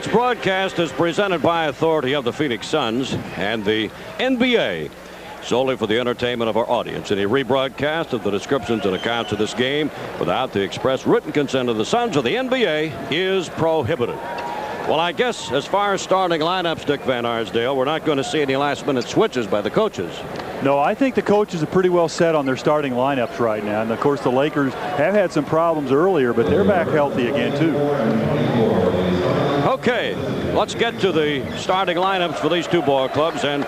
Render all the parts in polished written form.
Tonight's broadcast is presented by authority of the Phoenix Suns and the NBA, solely for the entertainment of our audience. Any rebroadcast of the descriptions and accounts of this game without the express written consent of the Suns or the NBA is prohibited. Well, I guess as far as starting lineups, Dick Van Arsdale, we're not going to see any last-minute switches by the coaches. No, I think the coaches are pretty well set on their starting lineups right now. And, of course, the Lakers have had some problems earlier, but they're back healthy again, too. Okay, let's get to the starting lineups for these two ball clubs. And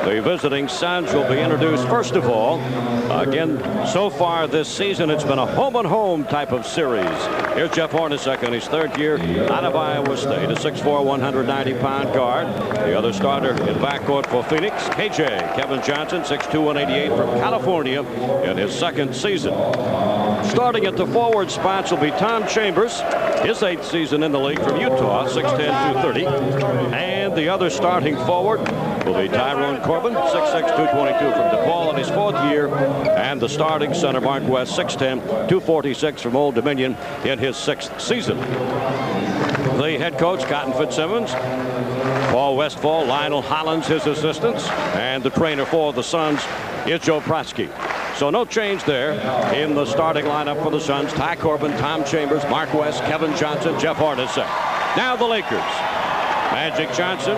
the visiting Suns will be introduced first of all. Again, so far this season, it's been a home-and-home type of series. Here's Jeff Hornacek in his third year out of Iowa State, a 6'4", 190-pound guard. The other starter in backcourt for Phoenix, KJ, Kevin Johnson, 6'2", 188 from California in his second season. Starting at the forward spots will be Tom Chambers, his 8th season in the league from Utah, 6'10", 230. And the other starting forward will be Tyrone Corbin, 6'6", 222 from DePaul in his 4th year. And the starting center, Mark West, 6'10", 246 from Old Dominion in his 6th season. The head coach, Cotton Fitzsimmons, Paul Westphal, Lionel Hollins, his assistants, and the trainer for the Suns is Joe Pratsky. So no change there in the starting lineup for the Suns. Ty Corbin, Tom Chambers, Mark West, Kevin Johnson, Jeff Hornacek. Now the Lakers. Magic Johnson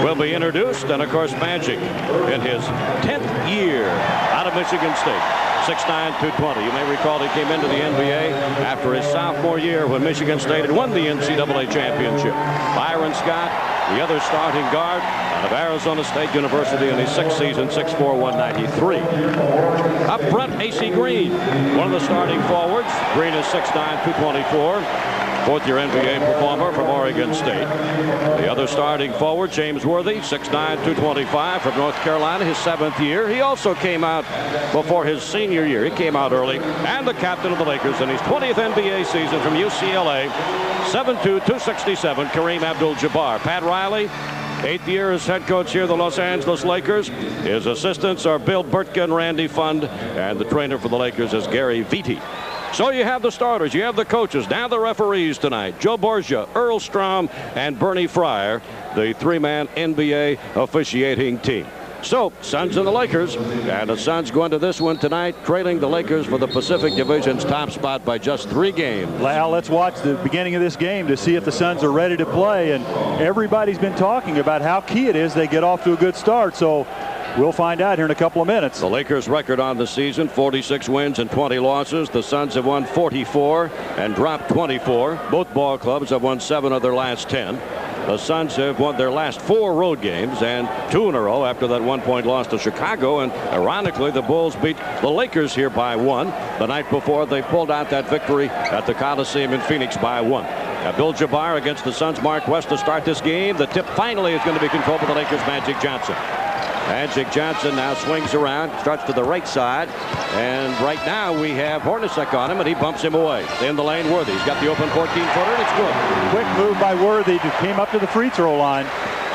will be introduced, and of course Magic in his 10th year out of Michigan State. 6'9", 220. You may recall he came into the NBA after his sophomore year when Michigan State had won the NCAA championship. Byron Scott, the other starting guard out of Arizona State University in his 6th season, 6'4", 193. Up front, AC Green, one of the starting forwards. Green is 6'9", 224. 4th-year NBA performer from Oregon State. The other starting forward, James Worthy, 6'9", 225 from North Carolina, his 7th year. He also came out before his senior year. He came out early. And the captain of the Lakers in his 20th NBA season from UCLA, 7'2", 267, Kareem Abdul-Jabbar. Pat Riley, 8th year as head coach here, the Los Angeles Lakers. His assistants are Bill Burtka and Randy Fund, and the trainer for the Lakers is Gary Vitti. So you have the starters, you have the coaches, now the referees tonight. Joe Borgia, Earl Strom, and Bernie Fryer, the 3-man NBA officiating team. So, Suns and the Lakers, and the Suns going to this one tonight, trailing the Lakers for the Pacific Division's top spot by just 3 games. Well, let's watch the beginning of this game to see if the Suns are ready to play. And everybody's been talking about how key it is they get off to a good start. So we'll find out here in a couple of minutes. The Lakers' record on the season, 46 wins and 20 losses. The Suns have won 44 and dropped 24. Both ball clubs have won 7 of their last 10. The Suns have won their last 4 road games and 2 in a row after that 1-point loss to Chicago. And ironically, the Bulls beat the Lakers here by 1. The night before, they pulled out that victory at the Coliseum in Phoenix by 1. Abdul-Jabbar against the Suns' Mark West to start this game. The tip finally is going to be controlled by the Lakers' Magic Johnson. Magic Johnson now swings around, starts to the right side, and right now we have Hornacek on him, and he bumps him away. In the lane, Worthy. He's got the open 14-footer, and it's good. Quick move by Worthy, who came up to the free throw line.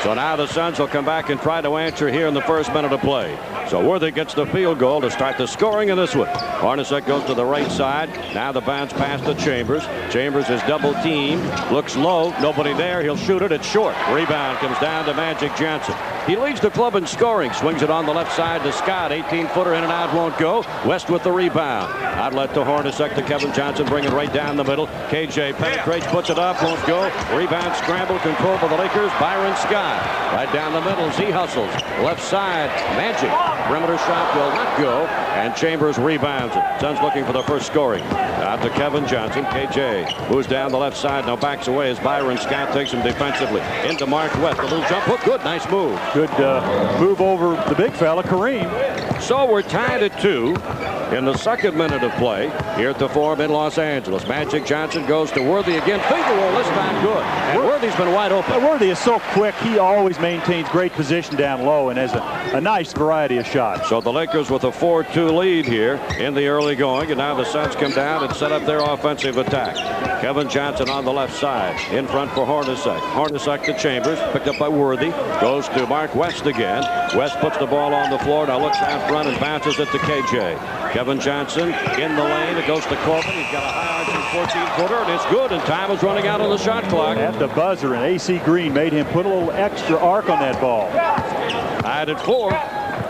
So now the Suns will come back and try to answer here in the first minute of play. So Worthy gets the field goal to start the scoring in this one. Hornacek goes to the right side. Now the bounce pass to Chambers. Chambers is double teamed. Looks low. Nobody there. He'll shoot it. It's short. Rebound comes down to Magic Johnson. He leads the club in scoring. Swings it on the left side to Scott. 18-footer in and out, won't go. West with the rebound. Outlet to Hornacek to Kevin Johnson. Bring it right down the middle. KJ penetrates, puts it up, won't go. Rebound scramble, control for the Lakers. Byron Scott. Right down the middle as he hustles. Left side, Magic. Perimeter shot will not go, and Chambers rebounds it. Suns looking for the first scoring. Out to Kevin Johnson. KJ moves down the left side, now backs away as Byron Scott takes him defensively. Into Mark West. A little jump hook. Good, nice move. Good move over the big fella, Kareem. So we're tied at 2 in the second minute of play here at the Forum in Los Angeles. Magic Johnson goes to Worthy again. Finger roll this time good. And Worthy's been wide open. Worthy is so quick. He always maintains great position down low and has a nice variety of shots. So the Lakers with a 4-2 lead here in the early going. And now the Suns come down and set up their offensive attack. Kevin Johnson on the left side. In front for Hornacek. Hornacek to Chambers. Picked up by Worthy. Goes to Mark DeMarc West again. West puts the ball on the floor. Now looks out front and bounces it to KJ. Kevin Johnson in the lane. It goes to Corbin. He's got a high arching 14-footer, and it's good. And time is running out on the shot clock. At the buzzer, and A.C. Green made him put a little extra arc on that ball. Tied at 4.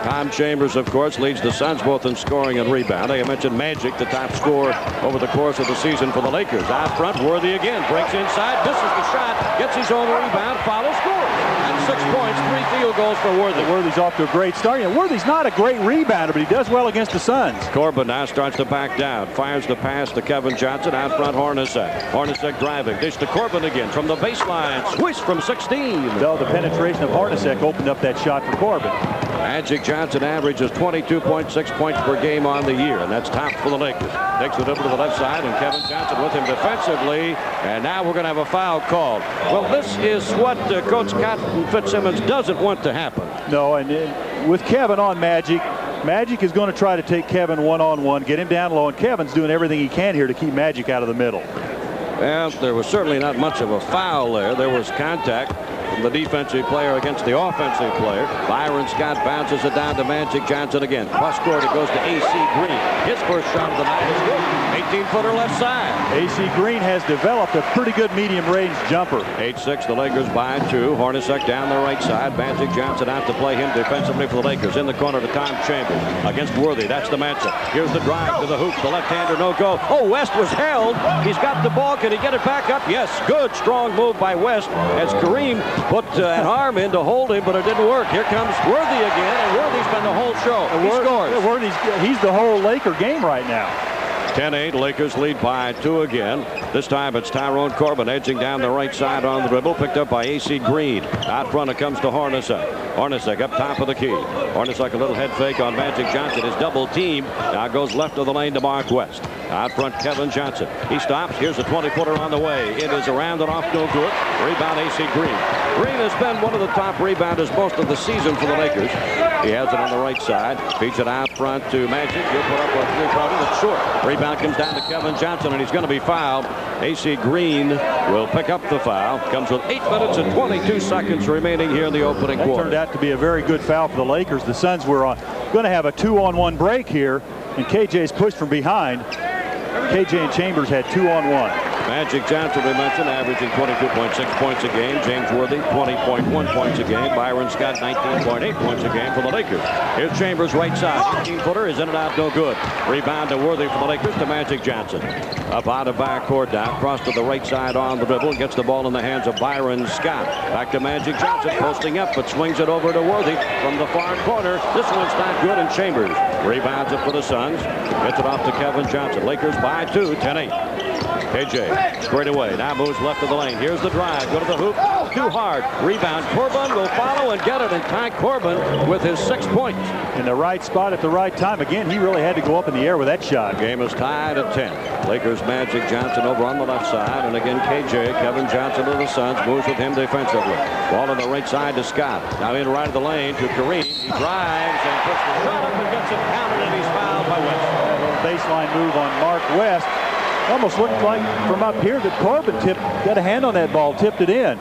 Tom Chambers, of course, leads the Suns both in scoring and rebounding. I mentioned Magic, the top scorer over the course of the season for the Lakers. Out front, Worthy again. Breaks inside, misses the shot, gets his own rebound, follows, scores. And 6 points, 3 field goals for Worthy. Worthy's off to a great start. And Worthy's not a great rebounder, but he does well against the Suns. Corbin now starts to back down. Fires the pass to Kevin Johnson. Out front, Hornacek. Hornacek driving. Dish to Corbin again from the baseline. Swish from 16. Though the penetration of Hornacek opened up that shot for Corbin. Magic Johnson averages 22.6 points per game on the year, and that's top for the Lakers. Takes it over to the left side, and Kevin Johnson with him defensively. And now we're going to have a foul called. Well, this is what Coach Cotton Fitzsimmons doesn't want to happen. No, and with Kevin on Magic, Magic is going to try to take Kevin one-on-one, get him down low, and Kevin's doing everything he can here to keep Magic out of the middle. Well, there was certainly not much of a foul there. There was contact from the defensive player against the offensive player. Byron Scott bounces it down to Magic Johnson again. Cross court, it goes to A.C. Green. His first shot of the night is good. 18-footer left side. A.C. Green has developed a pretty good medium-range jumper. 8-6, the Lakers by 2. Hornacek down the right side. Magic Johnson out to play him defensively for the Lakers. In the corner to Tom Chambers against Worthy. That's the matchup. Here's the drive to the hoop. The left-hander no go. Oh, West was held. He's got the ball. Can he get it back up? Yes. Good, strong move by West as Kareem put an arm in to hold him, but it didn't work. Here comes Worthy again, and Worthy's been the whole show. He scores. He's the whole Laker game right now. 10-8, Lakers lead by 2 again. This time it's Tyrone Corbin edging down the right side on the dribble, picked up by A.C. Green. Out front it comes to Hornacek. Hornacek up top of the key. Hornacek a little head fake on Magic Johnson. His double team now goes left of the lane to DeMarc West. Out front, Kevin Johnson. He stops. Here's a 20-footer on the way. It is around and off, no good. Rebound, A.C. Green. Green has been one of the top rebounders most of the season for the Lakers. He has it on the right side. Feeds it out front to Magic. He'll put up a three-pointer that's short. Rebound comes down to Kevin Johnson, and he's going to be fouled. A.C. Green will pick up the foul. Comes with 8 minutes and 22 seconds remaining here in the opening quarter. That turned out to be a very good foul for the Lakers. The Suns were going to have a 2-on-1 break here, and KJ's pushed from behind. KJ and Chambers had 2-on-1. Magic Johnson, we mentioned, averaging 22.6 points a game. James Worthy, 20.1 points a game. Byron Scott, 19.8 points a game for the Lakers. Here's Chambers, right side. 18-footer is in and out, no good. Rebound to Worthy for the Lakers to Magic Johnson. Up out of backcourt, down, cross to the right side on the dribble. Gets the ball in the hands of Byron Scott. Back to Magic Johnson, posting up, but swings it over to Worthy from the far corner. This one's not good, and Chambers rebounds it for the Suns. Gets it off to Kevin Johnson. Lakers by 2, 10-8. KJ straight away, now moves left of the lane. Here's the drive, go to the hoop, too hard. Rebound, Corbin will follow and get it, and Ty Corbin with his 6 points. In the right spot at the right time. Again, he really had to go up in the air with that shot. Game is tied at 10. Lakers Magic Johnson over on the left side, and again KJ, Kevin Johnson to the Suns, moves with him defensively. Ball on the right side to Scott. Now in right of the lane to Kareem. He drives and puts the shot up and gets it counted, and he's fouled by West. A little baseline move on Mark West. Almost looked like from up here that Corbin got a hand on that ball, tipped it in.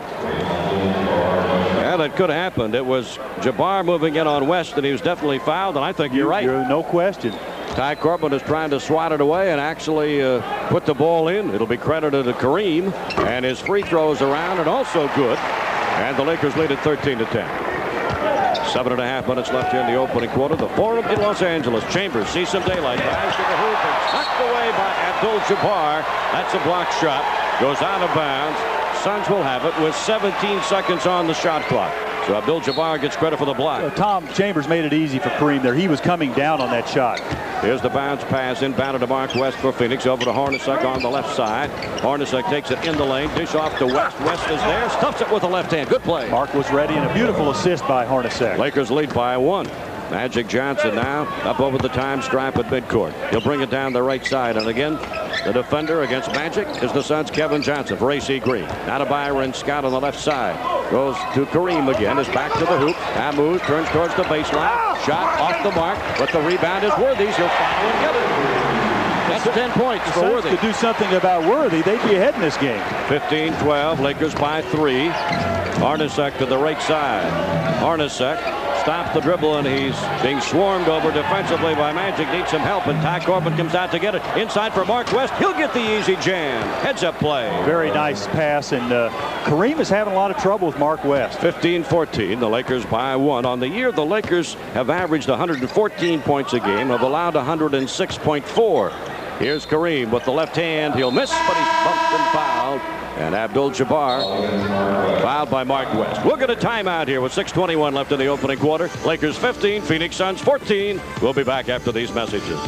Yeah, that could have happened. It was Jabbar moving in on West, and he was definitely fouled, and I think you're right. No question. Ty Corbin is trying to swat it away and actually put the ball in. It'll be credited to Kareem, and his free throws around and also good. And the Lakers lead at 13-10. 7.5 minutes left here in the opening quarter. The Forum in Los Angeles. Chambers sees some daylight. Drives to the hoop and tucked away by Abdul-Jabbar. That's a block shot. Goes out of bounds. Suns will have it with 17 seconds on the shot clock. So Abdul-Jabbar gets credit for the block. Tom Chambers made it easy for Kareem there. He was coming down on that shot. Here's the bounce pass inbound to DeMarc West for Phoenix. Over to Hornacek on the left side. Hornacek takes it in the lane. Dish off to West. West is there. Stuffs it with the left hand. Good play. Mark was ready, and a beautiful assist by Hornacek. Lakers lead by 1. Magic Johnson now up over the time stripe at midcourt. He'll bring it down the right side. And again, the defender against Magic is the Suns' Kevin Johnson for A.C. Green. Now to Byron Scott on the left side. Goes to Kareem again. Is back to the hoop. Now moves, turns towards the baseline. Shot off the mark, but the rebound is Worthy's. He'll follow and get it. That's 10 points for Worthy. To do something about Worthy, they'd be ahead in this game. 15-12, Lakers by 3. Hornacek to the right side. Hornacek stops the dribble, and he's being swarmed over defensively by Magic. Needs some help, and Ty Corbin comes out to get it. Inside for Mark West. He'll get the easy jam. Heads-up play. Very nice pass, and Kareem is having a lot of trouble with Mark West. 15-14. The Lakers by 1. On the year, the Lakers have averaged 114 points a game, have allowed 106.4. Here's Kareem with the left hand. He'll miss, but he's bumped and fouled. And Abdul-Jabbar fouled by Mark West. We'll get a timeout here with 6:21 left in the opening quarter. Lakers 15, Phoenix Suns 14. We'll be back after these messages.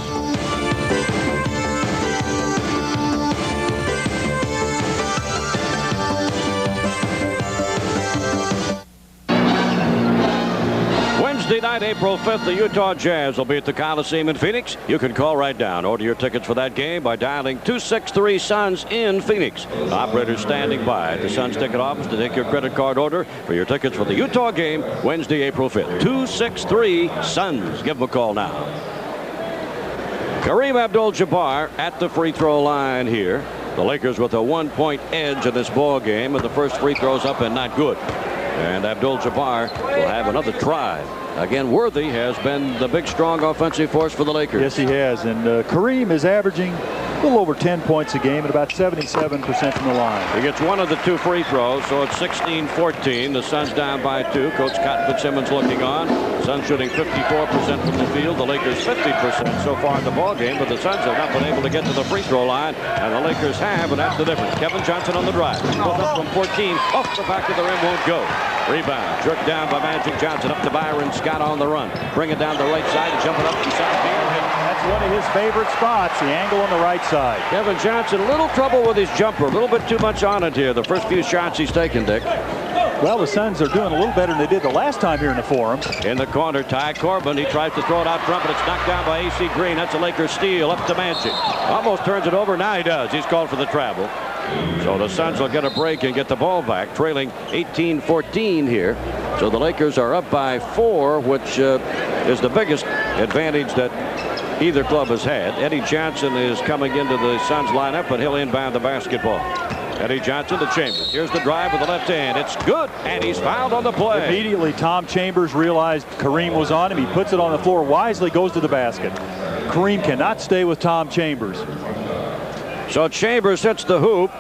Wednesday night, April 5th, the Utah Jazz will be at the Coliseum in Phoenix. You can call right down. Order your tickets for that game by dialing 263-SUNS in Phoenix. Operators standing by at the Suns ticket office to take your credit card order for your tickets for the Utah game Wednesday, April 5th. 263-SUNS. Give them a call now. Kareem Abdul-Jabbar at the free throw line here. The Lakers with a 1-point edge in this ball game, and the first free throw's up and not good. And Abdul-Jabbar will have another try. Again, Worthy has been the big, strong offensive force for the Lakers. Yes, he has. And Kareem is averaging a little over 10 points a game at about 77% from the line. He gets one of the two free throws, so it's 16-14. The Suns down by 2. Coach Cotton Fitzsimmons looking on. Suns shooting 54% from the field. The Lakers 50% so far in the ball game, but the Suns have not been able to get to the free throw line, and the Lakers have, and that's the difference. Kevin Johnson on the drive. Goes up from 14. Off the back of the rim, won't go. Rebound. Jerked down by Magic Johnson. Up to Byron Scott on the run. Bring it down the right side and jump it up inside here. That's one of his favorite spots, the angle on the right side. Kevin Johnson, a little trouble with his jumper. A little bit too much on it here. The first few shots he's taken, Dick. Well, the Suns are doing a little better than they did the last time here in the Forum. In the corner, Ty Corbin. He tries to throw it out front, but it's knocked down by A.C. Green. That's a Lakers steal. Up to Magic. Almost turns it over. Now he does. He's called for the travel. So the Suns will get a break and get the ball back, trailing 18-14 here. So the Lakers are up by 4, which is the biggest advantage that either club has had. Eddie Johnson is coming into the Suns lineup, but he'll inbound the basketball. Eddie Johnson to Chambers. Here's the drive with the left hand. It's good, and he's fouled on the play. Immediately, Tom Chambers realized Kareem was on him. He puts it on the floor wisely, goes to the basket. Kareem cannot stay with Tom Chambers. So Chambers hits the hoop.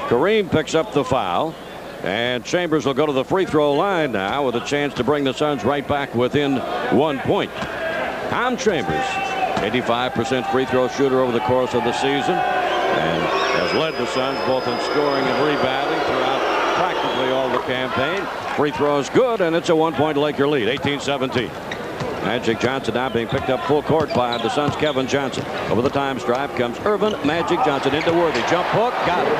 Kareem picks up the foul. And Chambers will go to the free throw line now with a chance to bring the Suns right back within 1 point. Tom Chambers, 85% free throw shooter over the course of the season, and has led the Suns both in scoring and rebounding throughout practically all the campaign. Free throws good, and it's a 1-point Laker lead, 18-17. Magic Johnson now being picked up full court by the Suns' Kevin Johnson. Over the time stripe comes Irvin. Magic Johnson into Worthy. Jump hook. Got it.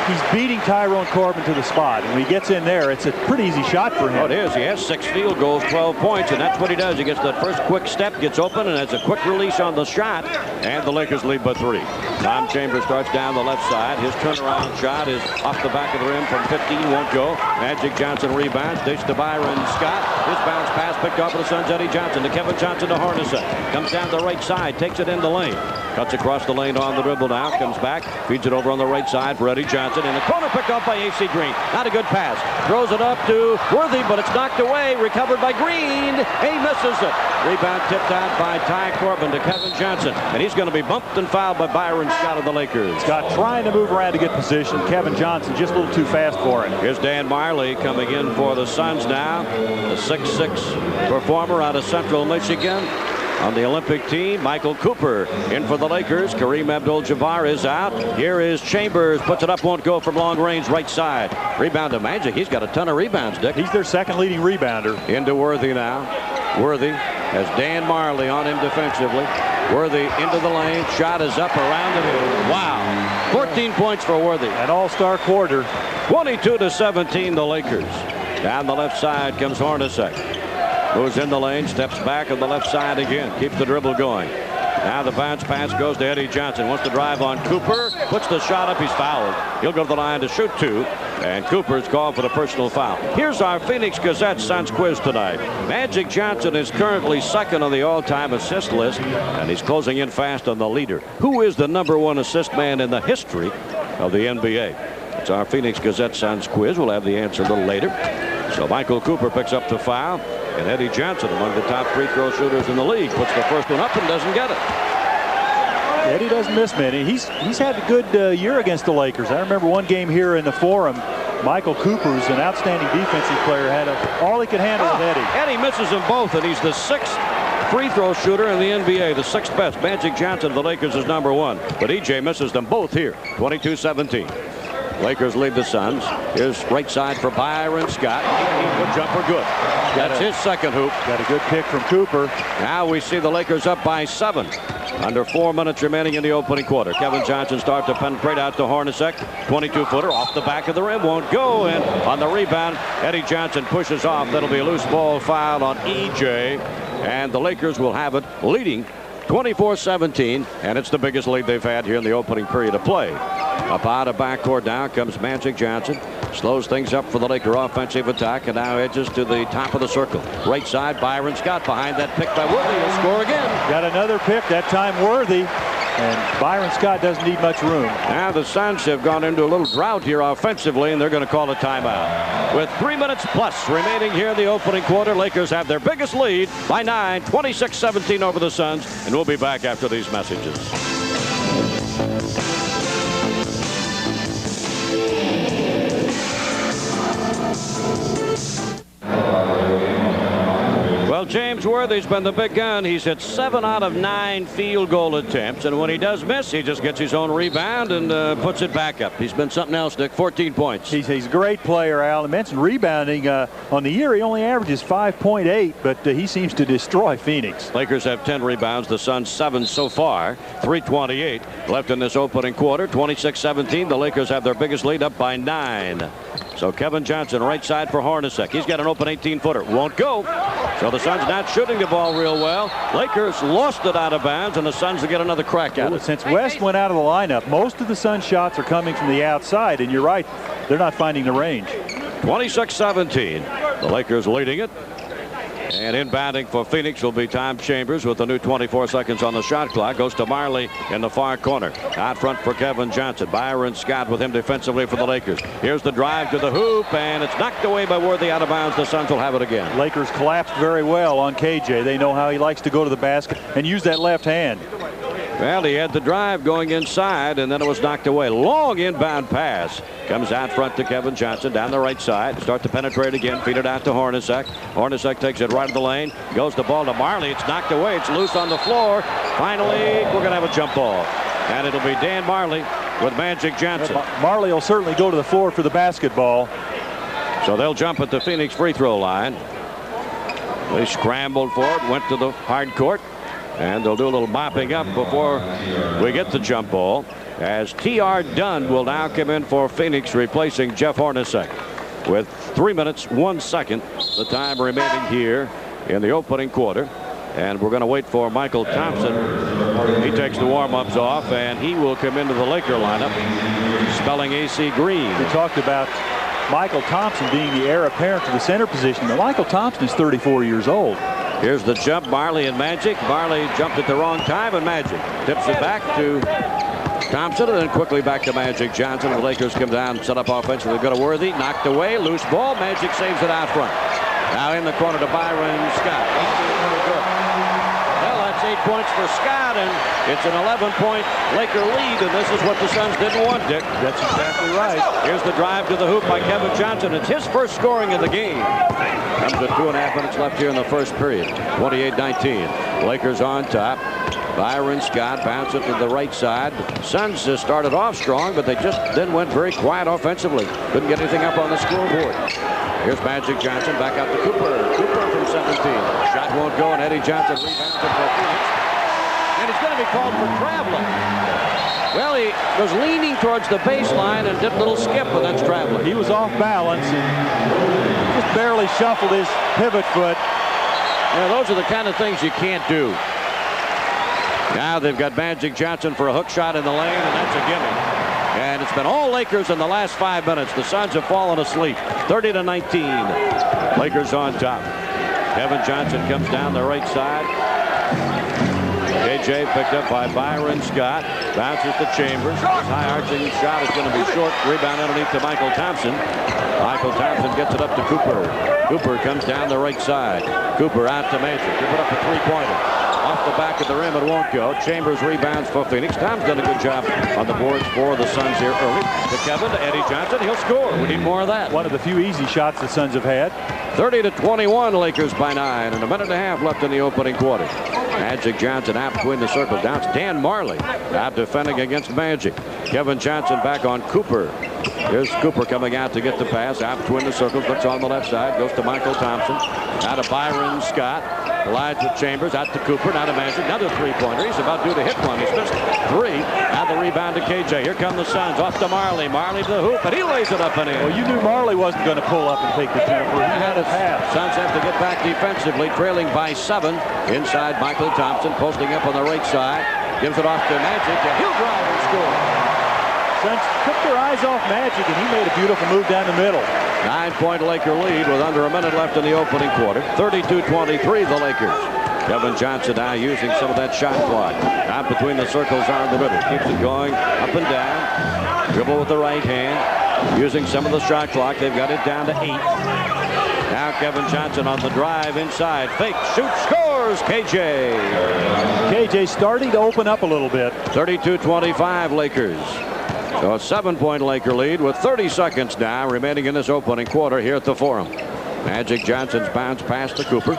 He's beating Tyrone Corbin to the spot. And when he gets in there, it's a pretty easy shot for him. Oh, it is. He has 6 field goals, 12 points, and that's what he does. He gets that first quick step, gets open, and has a quick release on the shot, and the Lakers lead by 3. Tom Chambers starts down the left side. His turnaround shot is off the back of the rim from 15, won't go. Magic Johnson rebounds, dish to Byron Scott. His bounce pass picked off for the Suns. Eddie Johnson to Kevin Johnson to Hornacek. Comes down the right side, takes it in the lane. Cuts across the lane on the dribble now, comes back, feeds it over on the right side for Eddie Johnson. In the corner, picked off by A.C. Green. Not a good pass. Throws it up to Worthy, but it's knocked away. Recovered by Green. He misses it. Rebound tipped out by Ty Corbin to Kevin Johnson. And he's going to be bumped and fouled by Byron Scott of the Lakers. Scott trying to move around to get position. Kevin Johnson just a little too fast for him. Here's Dan Marley coming in for the Suns now. The 6'6" performer out of Central Michigan. On the Olympic team, Michael Cooper in for the Lakers. Kareem Abdul-Jabbar is out. Here is Chambers. Puts it up, won't go from long range, right side. Rebound to Magic. He's got a ton of rebounds, Dick. He's their second leading rebounder. Into Worthy now. Worthy has Dan Marley on him defensively. Worthy into the lane. Shot is up around the hoop. Wow. 14 points for Worthy. An all-star quarter. 22-17, the Lakers. Down the left side comes Hornacek. Moves in the lane, steps back on the left side again. Keeps the dribble going. Now the bounce pass goes to Eddie Johnson. Wants to drive on Cooper. Puts the shot up. He's fouled. He'll go to the line to shoot 2. And Cooper's called for the personal foul. Here's our Phoenix Gazette Suns quiz tonight. Magic Johnson is currently second on the all-time assist list. And he's closing in fast on the leader. Who is the #1 assist man in the history of the NBA? It's our Phoenix Gazette-Suns quiz. We'll have the answer a little later. So Michael Cooper picks up the foul, and Eddie Johnson, among the top free throw shooters in the league, puts the first one up and doesn't get it. Eddie doesn't miss many. He's had a good year against the Lakers. I remember one game here in the Forum. Michael Cooper, who's an outstanding defensive player, had all he could handle with Eddie. Eddie misses them both, and he's the 6th free throw shooter in the NBA, the 6th best. Magic Johnson of the Lakers is number 1, but EJ misses them both here. 22-17. Lakers lead the Suns. Here's right side for Byron Scott. Good jumper, good. That's his second hoop. Got a good pick from Cooper. Now we see the Lakers up by 7. Under 4 minutes remaining in the opening quarter. Kevin Johnson starts to penetrate out to Hornacek. 22-footer off the back of the rim. Won't go. And on the rebound, Eddie Johnson pushes off. That'll be a loose ball foul on EJ. And the Lakers will have it leading 24-17. And it's the biggest lead they've had here in the opening period of play. Up out of backcourt now comes Magic Johnson. Slows things up for the Laker offensive attack and now edges to the top of the circle. Right side, Byron Scott behind that pick by Worthy. He'll score again. Got another pick, that time Worthy. And Byron Scott doesn't need much room. Now the Suns have gone into a little drought here offensively, and they're going to call a timeout. With 3 minutes plus remaining here in the opening quarter, Lakers have their biggest lead by 9, 26-17 over the Suns. And we'll be back after these messages. Well, James Worthy's been the big gun. He's hit 7 out of 9 field goal attempts, and when he does miss, he just gets his own rebound and puts it back up. He's been something else, Dick. 14 points. He's a great player, Al. I mentioned rebounding. On the year, he only averages 5.8, but he seems to destroy Phoenix. Lakers have 10 rebounds. The Suns 7 so far. 3:28 left in this opening quarter. 26-17. The Lakers have their biggest lead up by 9. So Kevin Johnson right side for Hornacek. He's got an open 18-footer. Won't go. So the Suns not shooting the ball real well. Lakers lost it out of bounds, and the Suns will get another crack at it. Since West went out of the lineup, most of the Suns shots are coming from the outside, and you're right, they're not finding the range. 26-17. The Lakers leading it. And inbounding for Phoenix will be Tom Chambers with the new 24 seconds on the shot clock. Goes to Marley in the far corner. Out front for Kevin Johnson. Byron Scott with him defensively for the Lakers. Here's the drive to the hoop, and it's knocked away by Worthy out of bounds. The Suns will have it again. Lakers collapsed very well on KJ. They know how he likes to go to the basket and use that left hand. Well, he had the drive going inside, and then it was knocked away. Long inbound pass. Comes out front to Kevin Johnson down the right side. Start to penetrate again. Feed it out to Hornacek. Hornacek takes it right of the lane. Goes the ball to Marley. It's knocked away. It's loose on the floor. Finally, we're going to have a jump ball. And it'll be Dan Marley with Magic Johnson. Marley will certainly go to the floor for the basketball. So they'll jump at the Phoenix free throw line. They scrambled for it. Went to the hard court. And they'll do a little mopping up before we get the jump ball, as T.R. Dunn will now come in for Phoenix, replacing Jeff Hornacek. With 3 minutes, 1 second, the time remaining here in the opening quarter. And we're going to wait for Michael Thompson. He takes the warm-ups off, and he will come into the Laker lineup, spelling A.C. Green. We talked about Michael Thompson being the heir apparent to the center position. Now, Michael Thompson is 34 years old. Here's the jump, Marley and Magic. Marley jumped at the wrong time, and Magic tips it back to Thompson, and then quickly back to Magic Johnson. The Lakers come down, set up offensively. Go to Worthy, knocked away, loose ball. Magic saves it out front. Now in the corner to Byron Scott. Well, that's 8 points for Scott, and it's an 11-point Laker lead, and this is what the Suns didn't want, Dick. That's exactly right. Here's the drive to the hoop by Kevin Johnson. It's his first scoring of the game. Comes with 2.5 minutes left here in the first period. 28-19. Lakers on top. Byron Scott bounce it to the right side. Suns started off strong, but they just then went very quiet offensively. Couldn't get anything up on the scoreboard. Here's Magic Johnson back out to Cooper. Cooper from 17. Shot won't go, and Eddie Johnson rebounds it for Phoenix. And he's going to be called for traveling. Well, he was leaning towards the baseline and did a little skip, but that's traveling. He was off balance and just barely shuffled his pivot foot. Yeah, those are the kind of things you can't do. Now they've got Magic Johnson for a hook shot in the lane, and that's a gimme. And it's been all Lakers in the last 5 minutes. The Suns have fallen asleep. 30-19. Lakers on top. Kevin Johnson comes down the right side. KJ picked up by Byron Scott. Bounces to Chambers. His high-arching shot is going to be short. Rebound underneath to Michael Thompson. Michael Thompson gets it up to Cooper. Cooper comes down the right side. Cooper out to Magic. He put up a three-pointer. Off the back of the rim, it won't go. Chambers rebounds for Phoenix. Tom's done a good job on the boards for the Suns here early. To Kevin, to Eddie Johnson. He'll score. We need more of that. One of the few easy shots the Suns have had. 30-21, Lakers by 9, and a minute and a half left in the opening quarter. Magic Johnson out between the circles. Down to Dan Marley out defending against Magic. Kevin Johnson back on Cooper. Here's Cooper coming out to get the pass. Out between the circles. Looks on the left side. Goes to Michael Thompson. Out to Byron Scott. Collides with Chambers. Out to Cooper. Now to Magic. Another three-pointer. He's about due to hit one. He's missed three. Now the rebound to KJ. Here come the Suns. Off to Marley. Marley to the hoop. And he lays it up and in. Well, you knew Marley wasn't going to pull up and take the jumper. He had a pass. Suns have to get back defensively. Trailing by 7. Inside Michael Thompson. Posting up on the right side. Gives it off to Magic. And he'll drive and score. Suns took their eyes off Magic, and he made a beautiful move down the middle. 9-point Laker lead with under a minute left in the opening quarter. 32-23 the Lakers. Kevin Johnson now using some of that shot clock. Out between the circles on the middle. Keeps it going up and down. Dribble with the right hand. Using some of the shot clock. They've got it down to 8. Now Kevin Johnson on the drive inside. Fake, shoot, scores. KJ. KJ starting to open up a little bit. 32-25 Lakers. So a 7-point Laker lead with 30 seconds now remaining in this opening quarter here at the Forum. Magic Johnson's bounce pass to Cooper.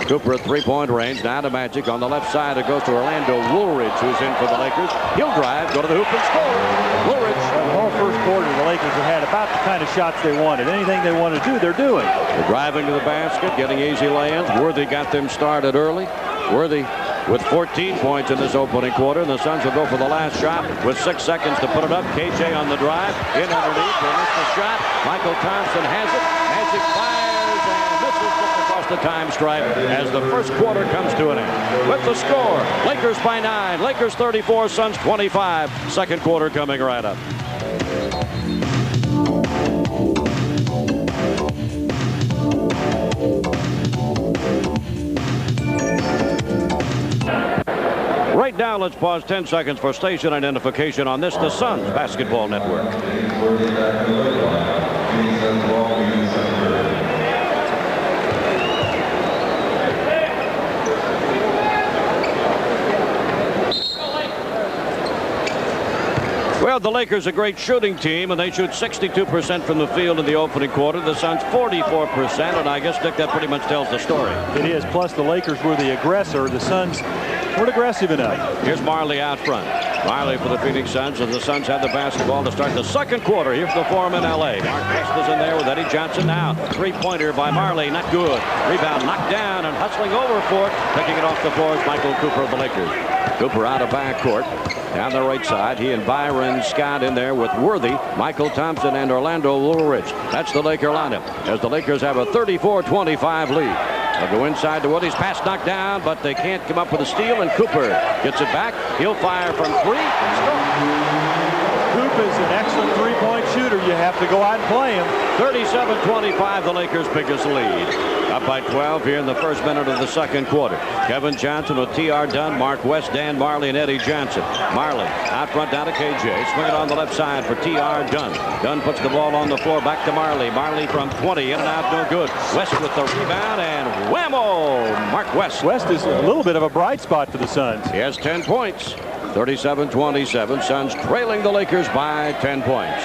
Cooper at three-point range. Now to Magic on the left side. It goes to Orlando Woolridge, who's in for the Lakers. He'll drive, go to the hoop and score. Woolridge. The whole first quarter, the Lakers have had about the kind of shots they wanted. Anything they want to do, they're doing. They're driving to the basket, getting easy lay-ins. Worthy got them started early. Worthy with 14 points in this opening quarter. And the Suns will go for the last shot with 6 seconds to put it up. KJ on the drive. In underneath. They missed the shot. Michael Thompson has it. Magic fires and misses just across the time stripe as the first quarter comes to an end. With the score, Lakers by 9. Lakers 34, Suns 25. Second quarter coming right up. Right now, let's pause 10 seconds for station identification on this, the Suns Basketball Network. Well, the Lakers are a great shooting team, and they shoot 62% from the field in the opening quarter. The Suns 44%, and I guess, Dick, that pretty much tells the story. It is. Plus, the Lakers were the aggressor. The Suns weren't aggressive enough. Here's Marley out front. Marley for the Phoenix Suns, as the Suns have the basketball to start the second quarter here for the Forum in L.A. Mark West is in there with Eddie Johnson now. Three-pointer by Marley, not good. Rebound knocked down and hustling over for it. Picking it off the floor is Michael Cooper of the Lakers. Cooper out of backcourt. Down the right side, he and Byron Scott in there with Worthy, Michael Thompson, and Orlando Woolridge. That's the Laker lineup as the Lakers have a 34-25 lead. They'll go inside to Woody's pass knocked down, but they can't come up with a steal, and Cooper gets it back. He'll fire from 3 and score. Cooper is an excellent three-point shooter. You have to go out and play him. 37-25, the Lakers' biggest lead. Up by 12 here in the first minute of the second quarter. Kevin Johnson with T.R. Dunn, Mark West, Dan Marley, and Eddie Johnson. Marley out front down to KJ. Swing it on the left side for T.R. Dunn. Dunn puts the ball on the floor. Back to Marley. Marley from 20. In and out, no good. West with the rebound, and whammo! Mark West. West is a little bit of a bright spot for the Suns. He has 10 points. 37-27. Suns trailing the Lakers by 10 points.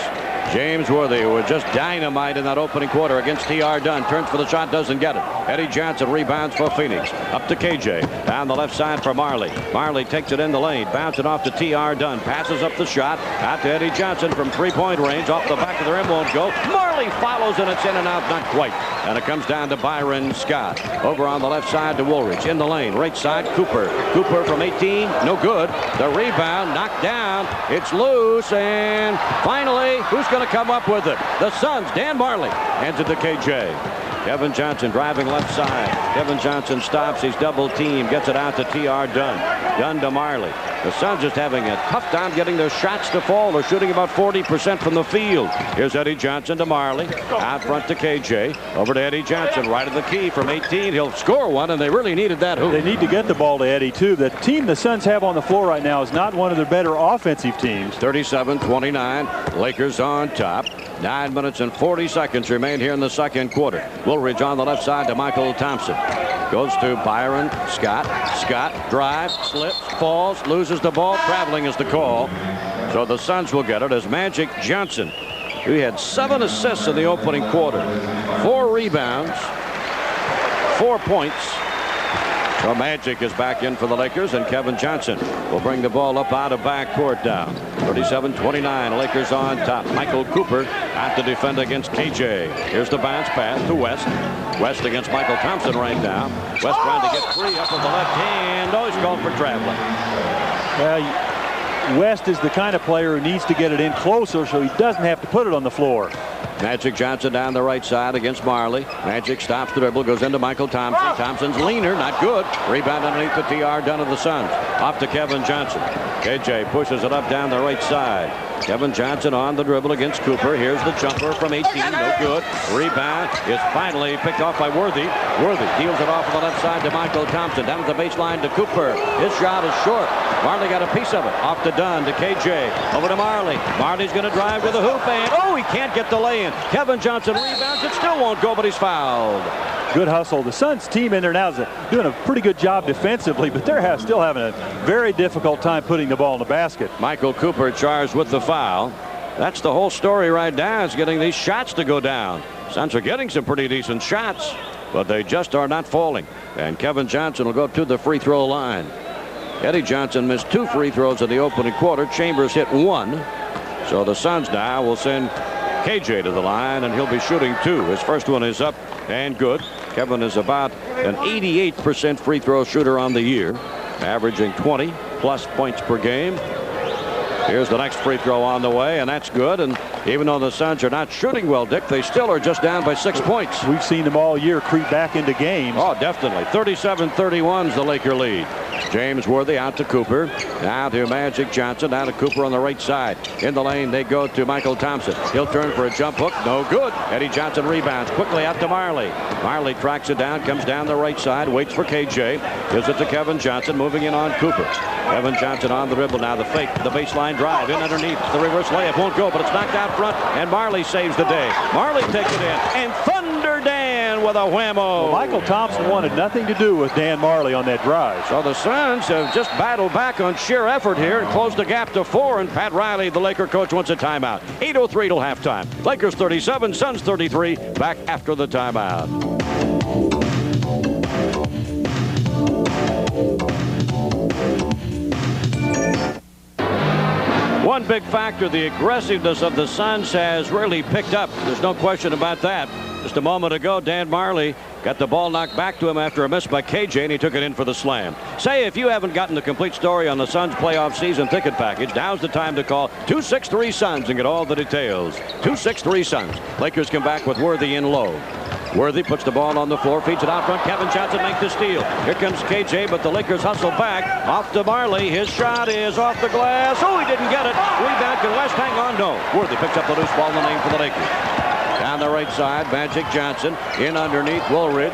James Worthy, who was just dynamite in that opening quarter against T.R. Dunn, turns for the shot, doesn't get it. Eddie Johnson rebounds for Phoenix. Up to KJ. Down the left side for Marley. Marley takes it in the lane. Bounce it off to T.R. Dunn. Passes up the shot. Out to Eddie Johnson from three-point range. Off the back of the rim, won't go. Marley follows, and it's in and out, not quite. And it comes down to Byron Scott. Over on the left side to Woolridge. In the lane, right side, Cooper. Cooper from 18, no good. The rebound, knocked down. It's loose, and finally, who's going to come up with it? The Suns. Dan Marley hands it to KJ. Kevin Johnson driving left side. Kevin Johnson stops. He's double teamed. Gets it out to T.R. Dunn. Dunn to Marley. The Suns just having a tough time getting their shots to fall. They're shooting about 40% from the field. Here's Eddie Johnson to Marley. Out front to KJ. Over to to Eddie Johnson, right of the key from 18. He'll score one, and they really needed that hoop. They need to get the ball to Eddie, too. The team the Suns have on the floor right now is not one of their better offensive teams. 37-29. Lakers on top. 9 minutes and 40 seconds remain here in the second quarter. Woolridge on the left side to Michael Thompson. Goes to Byron Scott. Scott drives, slips, falls, loses the ball. Traveling is the call. So the Suns will get it as Magic Johnson, who had 7 assists in the opening quarter, 4 rebounds, 4 points. So Magic is back in for the Lakers, and Kevin Johnson will bring the ball up out of backcourt down. 37-29, Lakers on top. Michael Cooper out to defend against KJ. Here's the bounce pass to West. West against Michael Thompson right now. West trying to get free up with the left hand. Oh, he's called for traveling. Well, West is the kind of player who needs to get it in closer so he doesn't have to put it on the floor. Magic Johnson down the right side against Marley. Magic stops the dribble, goes into Michael Thompson. Thompson's leaner, not good. Rebound underneath the TR done of the Suns. Off to Kevin Johnson. KJ pushes it up down the right side. Kevin Johnson on the dribble against Cooper. Here's the jumper from 18. No good. Rebound is finally picked off by Worthy. Worthy deals it off on the left side to Michael Thompson. Down to the baseline to Cooper. His shot is short. Marley got a piece of it. Off to Dunn to KJ. Over to Marley. Marley's going to drive to the hoop, and oh, he can't get the lay-in. Kevin Johnson rebounds. It still won't go, but he's fouled. Good hustle. The Suns team in there now is doing a pretty good job defensively, but they're still having a very difficult time putting the ball in the basket. Michael Cooper charged with the foul. That's the whole story right now, is getting these shots to go down. Suns are getting some pretty decent shots, but they just are not falling. And Kevin Johnson will go to the free throw line. Eddie Johnson missed 2 free throws in the opening quarter. Chambers hit 1. So the Suns now will send KJ to the line, and he'll be shooting 2. His first one is up and good. Kevin is about an 88% free throw shooter on the year, averaging 20+ points per game. Here's the next free throw on the way, and that's good. And even though the Suns are not shooting well, Dick, they still are just down by 6 points. We've seen them all year creep back into games. Oh, definitely. 37-31 is the Laker lead. James Worthy out to Cooper. Now to Magic Johnson. Now to Cooper on the right side. In the lane, they go to Michael Thompson. He'll turn for a jump hook. No good. Eddie Johnson rebounds. Quickly out to Marley. Marley tracks it down, comes down the right side, waits for KJ. Gives it to Kevin Johnson, moving in on Cooper. Kevin Johnson on the dribble now. The fake, the baseline drive. In underneath. The reverse layup won't go, but it's knocked out front, and Marley saves the day. Marley takes it in, and Thunder Dan with a whammo. Well, Michael Thompson wanted nothing to do with Dan Marley on that drive. So the Suns have just battled back on sheer effort here and closed the gap to 4, and Pat Riley, the Laker coach, wants a timeout. 8:03 till halftime. Lakers 37, Suns 33. Back after the timeout. One big factor, the aggressiveness of the Suns has really picked up. There's no question about that. Just a moment ago, Dan Marley got the ball knocked back to him after a miss by KJ, and he took it in for the slam. Say, if you haven't gotten the complete story on the Suns playoff season ticket package, now's the time to call 263 Suns and get all the details. 263 Suns. Lakers come back with Worthy in low. Worthy puts the ball on the floor, feeds it out front. Kevin Johnson makes the steal. Here comes KJ, but the Lakers hustle back. Off to Marley. His shot is off the glass. Oh, he didn't get it. Rebound. Can West hang on? No. Worthy picks up the loose ball in the lane for the Lakers. Down the right side, Magic Johnson in underneath Woolridge.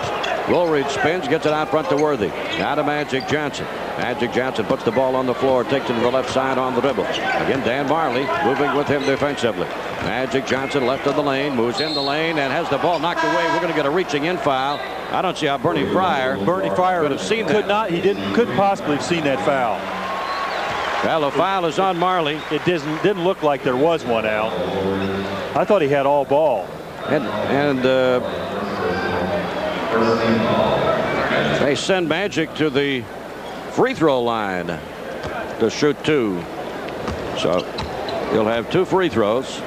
Woolridge spins, gets it out front to Worthy. Now to Magic Johnson. Magic Johnson puts the ball on the floor, takes it to the left side on the dribble. Again, Dan Marley moving with him defensively. Magic Johnson left of the lane, moves in the lane, and has the ball knocked away. We're going to get a reaching in foul. I don't see how Bernie Fryer could have seen that. Couldn't possibly have seen that foul. Well, the foul is on Marley. It didn't look like there was one out. I thought he had all ball. And they send Magic to the free throw line to shoot 2. So he'll have 2 free throws.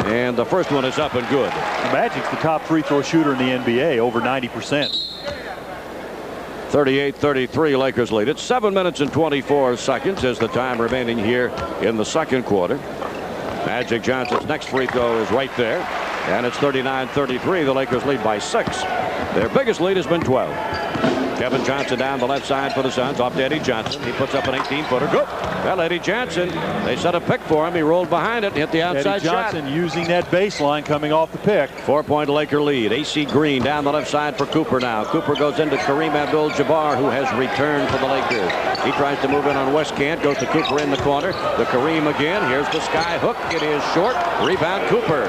And the first one is up and good. Magic's the top free throw shooter in the NBA, over 90%. 38-33 Lakers lead. It's 7 minutes and 24 seconds is the time remaining here in the second quarter. Magic Johnson's next free throw is right there. And it's 39-33. The Lakers lead by 6. Their biggest lead has been 12. Kevin Johnson down the left side for the Suns. Off to Eddie Johnson. He puts up an 18-footer. Good. Well, Eddie Johnson, they set a pick for him. He rolled behind it and hit the outside shot. Eddie Johnson using that baseline coming off the pick. 4-point Laker lead. AC Green down the left side for Cooper now. Cooper goes into Kareem Abdul-Jabbar, who has returned for the Lakers. He tries to move in on Westcant. Goes to Cooper in the corner. The Kareem again. Here's the sky hook. It is short. Rebound Cooper.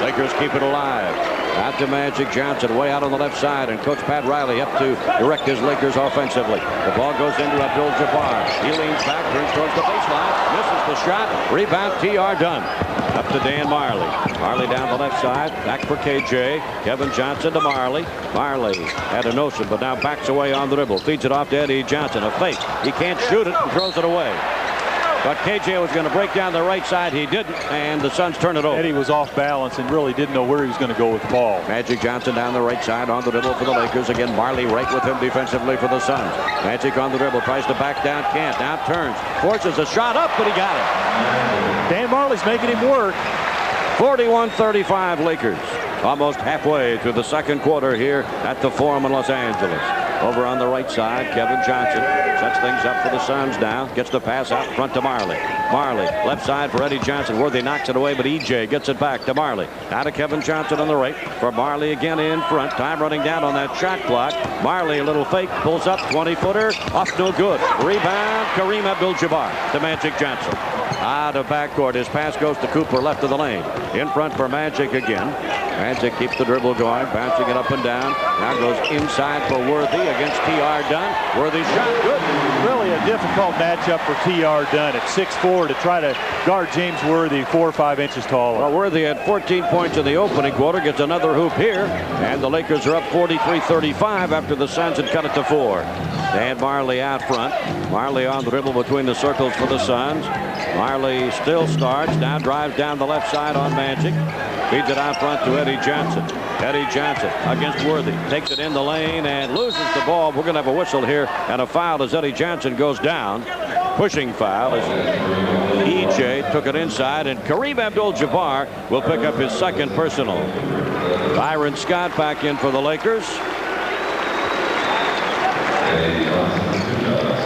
Lakers keep it alive. Out to Magic Johnson, way out on the left side, and Coach Pat Riley up to direct his Lakers offensively. The ball goes into Abdul-Jabbar. He leans back, turns towards the baseline, misses the shot. Rebound, T.R. Dunn. Up to Dan Marley. Marley down the left side, back for KJ. Kevin Johnson to Marley. Marley had a notion, but now backs away on the dribble. Feeds it off to Eddie Johnson. A fake. He can't shoot it and throws it away. But KJ was going to break down the right side. He didn't, and the Suns turn it over. Eddie was off balance and really didn't know where he was going to go with the ball. Magic Johnson down the right side on the dribble for the Lakers. Again, Marley right with him defensively for the Suns. Magic on the dribble, tries to back down, can't. Now turns, forces a shot up, but he got it. Dan Marley's making him work. 41-35 Lakers. Almost halfway through the second quarter here at the Forum in Los Angeles. Over on the right side, Kevin Johnson sets things up for the Suns now. Gets the pass out in front to Marley. Marley, left side for Eddie Johnson. Worthy knocks it away, but EJ gets it back to Marley. Now to Kevin Johnson on the right. For Marley again in front. Time running down on that shot clock. Marley, a little fake, pulls up, 20-footer. Off no good. Rebound, Kareem Abdul-Jabbar to Magic Johnson. Out of backcourt. His pass goes to Cooper, left of the lane. In front for Magic again. Magic keeps the dribble going, bouncing it up and down. Now goes inside for Worthy against T.R. Dunn. Worthy shot, good. Really a difficult matchup for T.R. Dunn at 6'4" to try to guard James Worthy 4 or 5 inches taller. Well, Worthy had 14 points in the opening quarter, gets another hoop here, and the Lakers are up 43-35 after the Suns had cut it to 4. Dan Marley out front. Marley on the dribble between the circles for the Suns. Marley still starts, now drives down the left side on Magic. Feeds it out front to Eddie Johnson. Eddie Johnson against Worthy. Takes it in the lane and loses the ball. We're going to have a whistle here and a foul as Eddie Johnson goes down. Pushing foul as EJ took it inside, and Kareem Abdul-Jabbar will pick up his second personal. Byron Scott back in for the Lakers.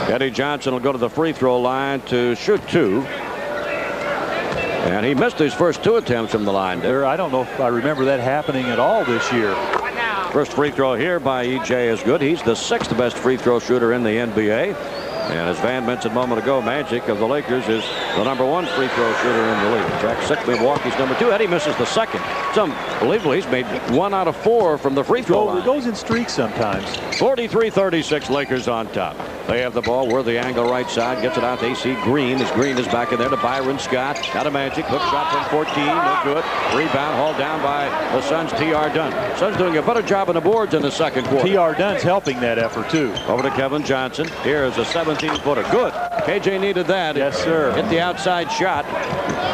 Eddie Johnson will go to the free throw line to shoot 2. And he missed his first 2 attempts from the line there. I don't know if I remember that happening at all this year. First free throw here by EJ is good. He's the 6th best free throw shooter in the NBA. And as Van mentioned a moment ago, Magic of the Lakers is the #1 free throw shooter in the league. Jack Sickley, Milwaukee's #2. Eddie misses the second. It's unbelievable. He's made 1 out of 4 from the free throw line. It goes in streaks sometimes. 43-36 Lakers on top. They have the ball. Worthy angle right side. Gets it out to AC Green. As Green is back in there to Byron Scott. Out of Magic. Hook shot from 14. No good. Rebound hauled down by the Suns' T.R. Dunn. Suns doing a better job on the boards in the second quarter. T.R. Dunn's helping that effort too. Over to Kevin Johnson. Here is a 17-footer. Good. KJ needed that. Yes, sir. Hit the outside shot.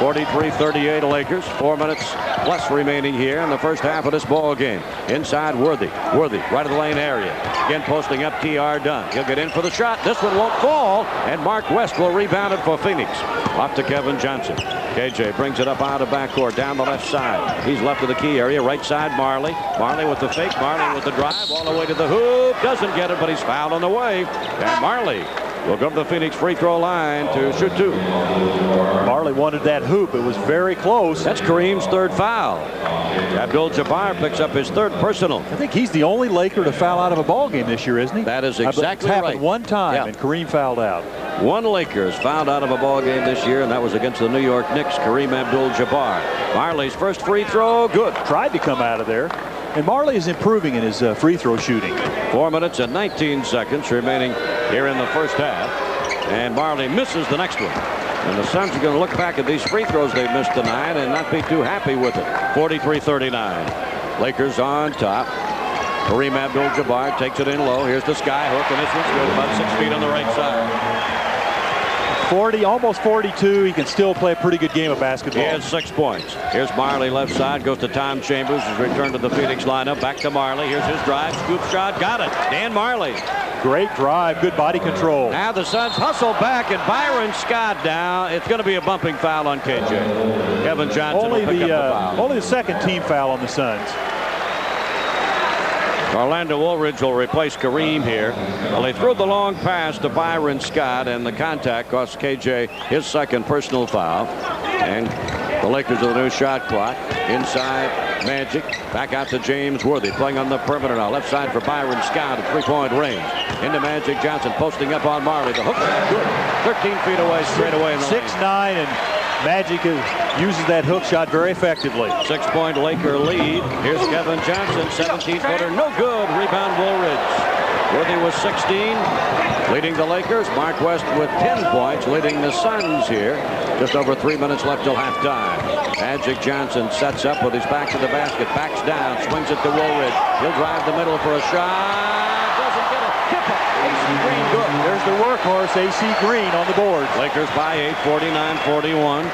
43-38 Lakers. 4 minutes plus remaining here in the first half of this ball game. Inside Worthy. Worthy right of the lane area. Again posting up T.R. Dunn. He'll get in for the shot. This one won't fall, and Mark West will rebound it for Phoenix. Off to Kevin Johnson. KJ brings it up out of backcourt down the left side. He's left of the key area. Right side Marley. Marley with the fake. Marley with the drive all the way to the hoop. Doesn't get it, but he's fouled on the way. And Marley will go to the Phoenix free throw line to shoot 2. Marley wanted that hoop. It was very close. That's Kareem's 3rd foul. Abdul-Jabbar picks up his 3rd personal. I think he's the only Laker to foul out of a ball game this year, isn't he? That is exactly right. It's right. happened one time, and Kareem fouled out. 1 Lakers fouled out of a ball game this year, and that was against the New York Knicks. Kareem Abdul-Jabbar. Marley's first free throw, good. Tried to come out of there. And Marley is improving in his free throw shooting. 4 minutes and 19 seconds remaining here in the first half. And Marley misses the next one. And the Suns are going to look back at these free throws they've missed tonight and not be too happy with it. 43-39. Lakers on top. Kareem Abdul-Jabbar takes it in low. Here's the sky hook, and this one's good, about 6 feet on the right side. 40, almost 42. He can still play a pretty good game of basketball. He has 6 points. Here's Marley left side, goes to Tom Chambers. His return to the Phoenix lineup. Back to Marley. Here's his drive, scoop shot, got it. Dan Marley. Great drive, good body control. Now the Suns hustle back, and Byron Scott down. It's going to be a bumping foul on KJ. Kevin Johnson will pick up the foul. Only the second team foul on the Suns. Orlando Woolridge will replace Kareem here. Well, they threw the long pass to Byron Scott, and the contact cost KJ his second personal foul. And the Lakers with a new shot clock. Inside, Magic. Back out to James Worthy. Playing on the perimeter now. Left side for Byron Scott at three-point range. Into Magic Johnson. Posting up on Marley. The hook. Good. 13 feet away. Straight away in the 6'9", and Magic uses that hook shot very effectively. 6-point Laker lead. Here's Kevin Johnson. 17-footer. No good. Rebound Woolridge. Worthy was 16. Leading the Lakers. Mark West with 10 points. Leading the Suns here. Just over 3 minutes left till halftime. Magic Johnson sets up with his back to the basket. Backs down. Swings it to Woolridge. He'll drive the middle for a shot. Doesn't get it. Tip up. AC Green good. There's the workhorse, AC Green, on the board. Lakers by 8, 49-41.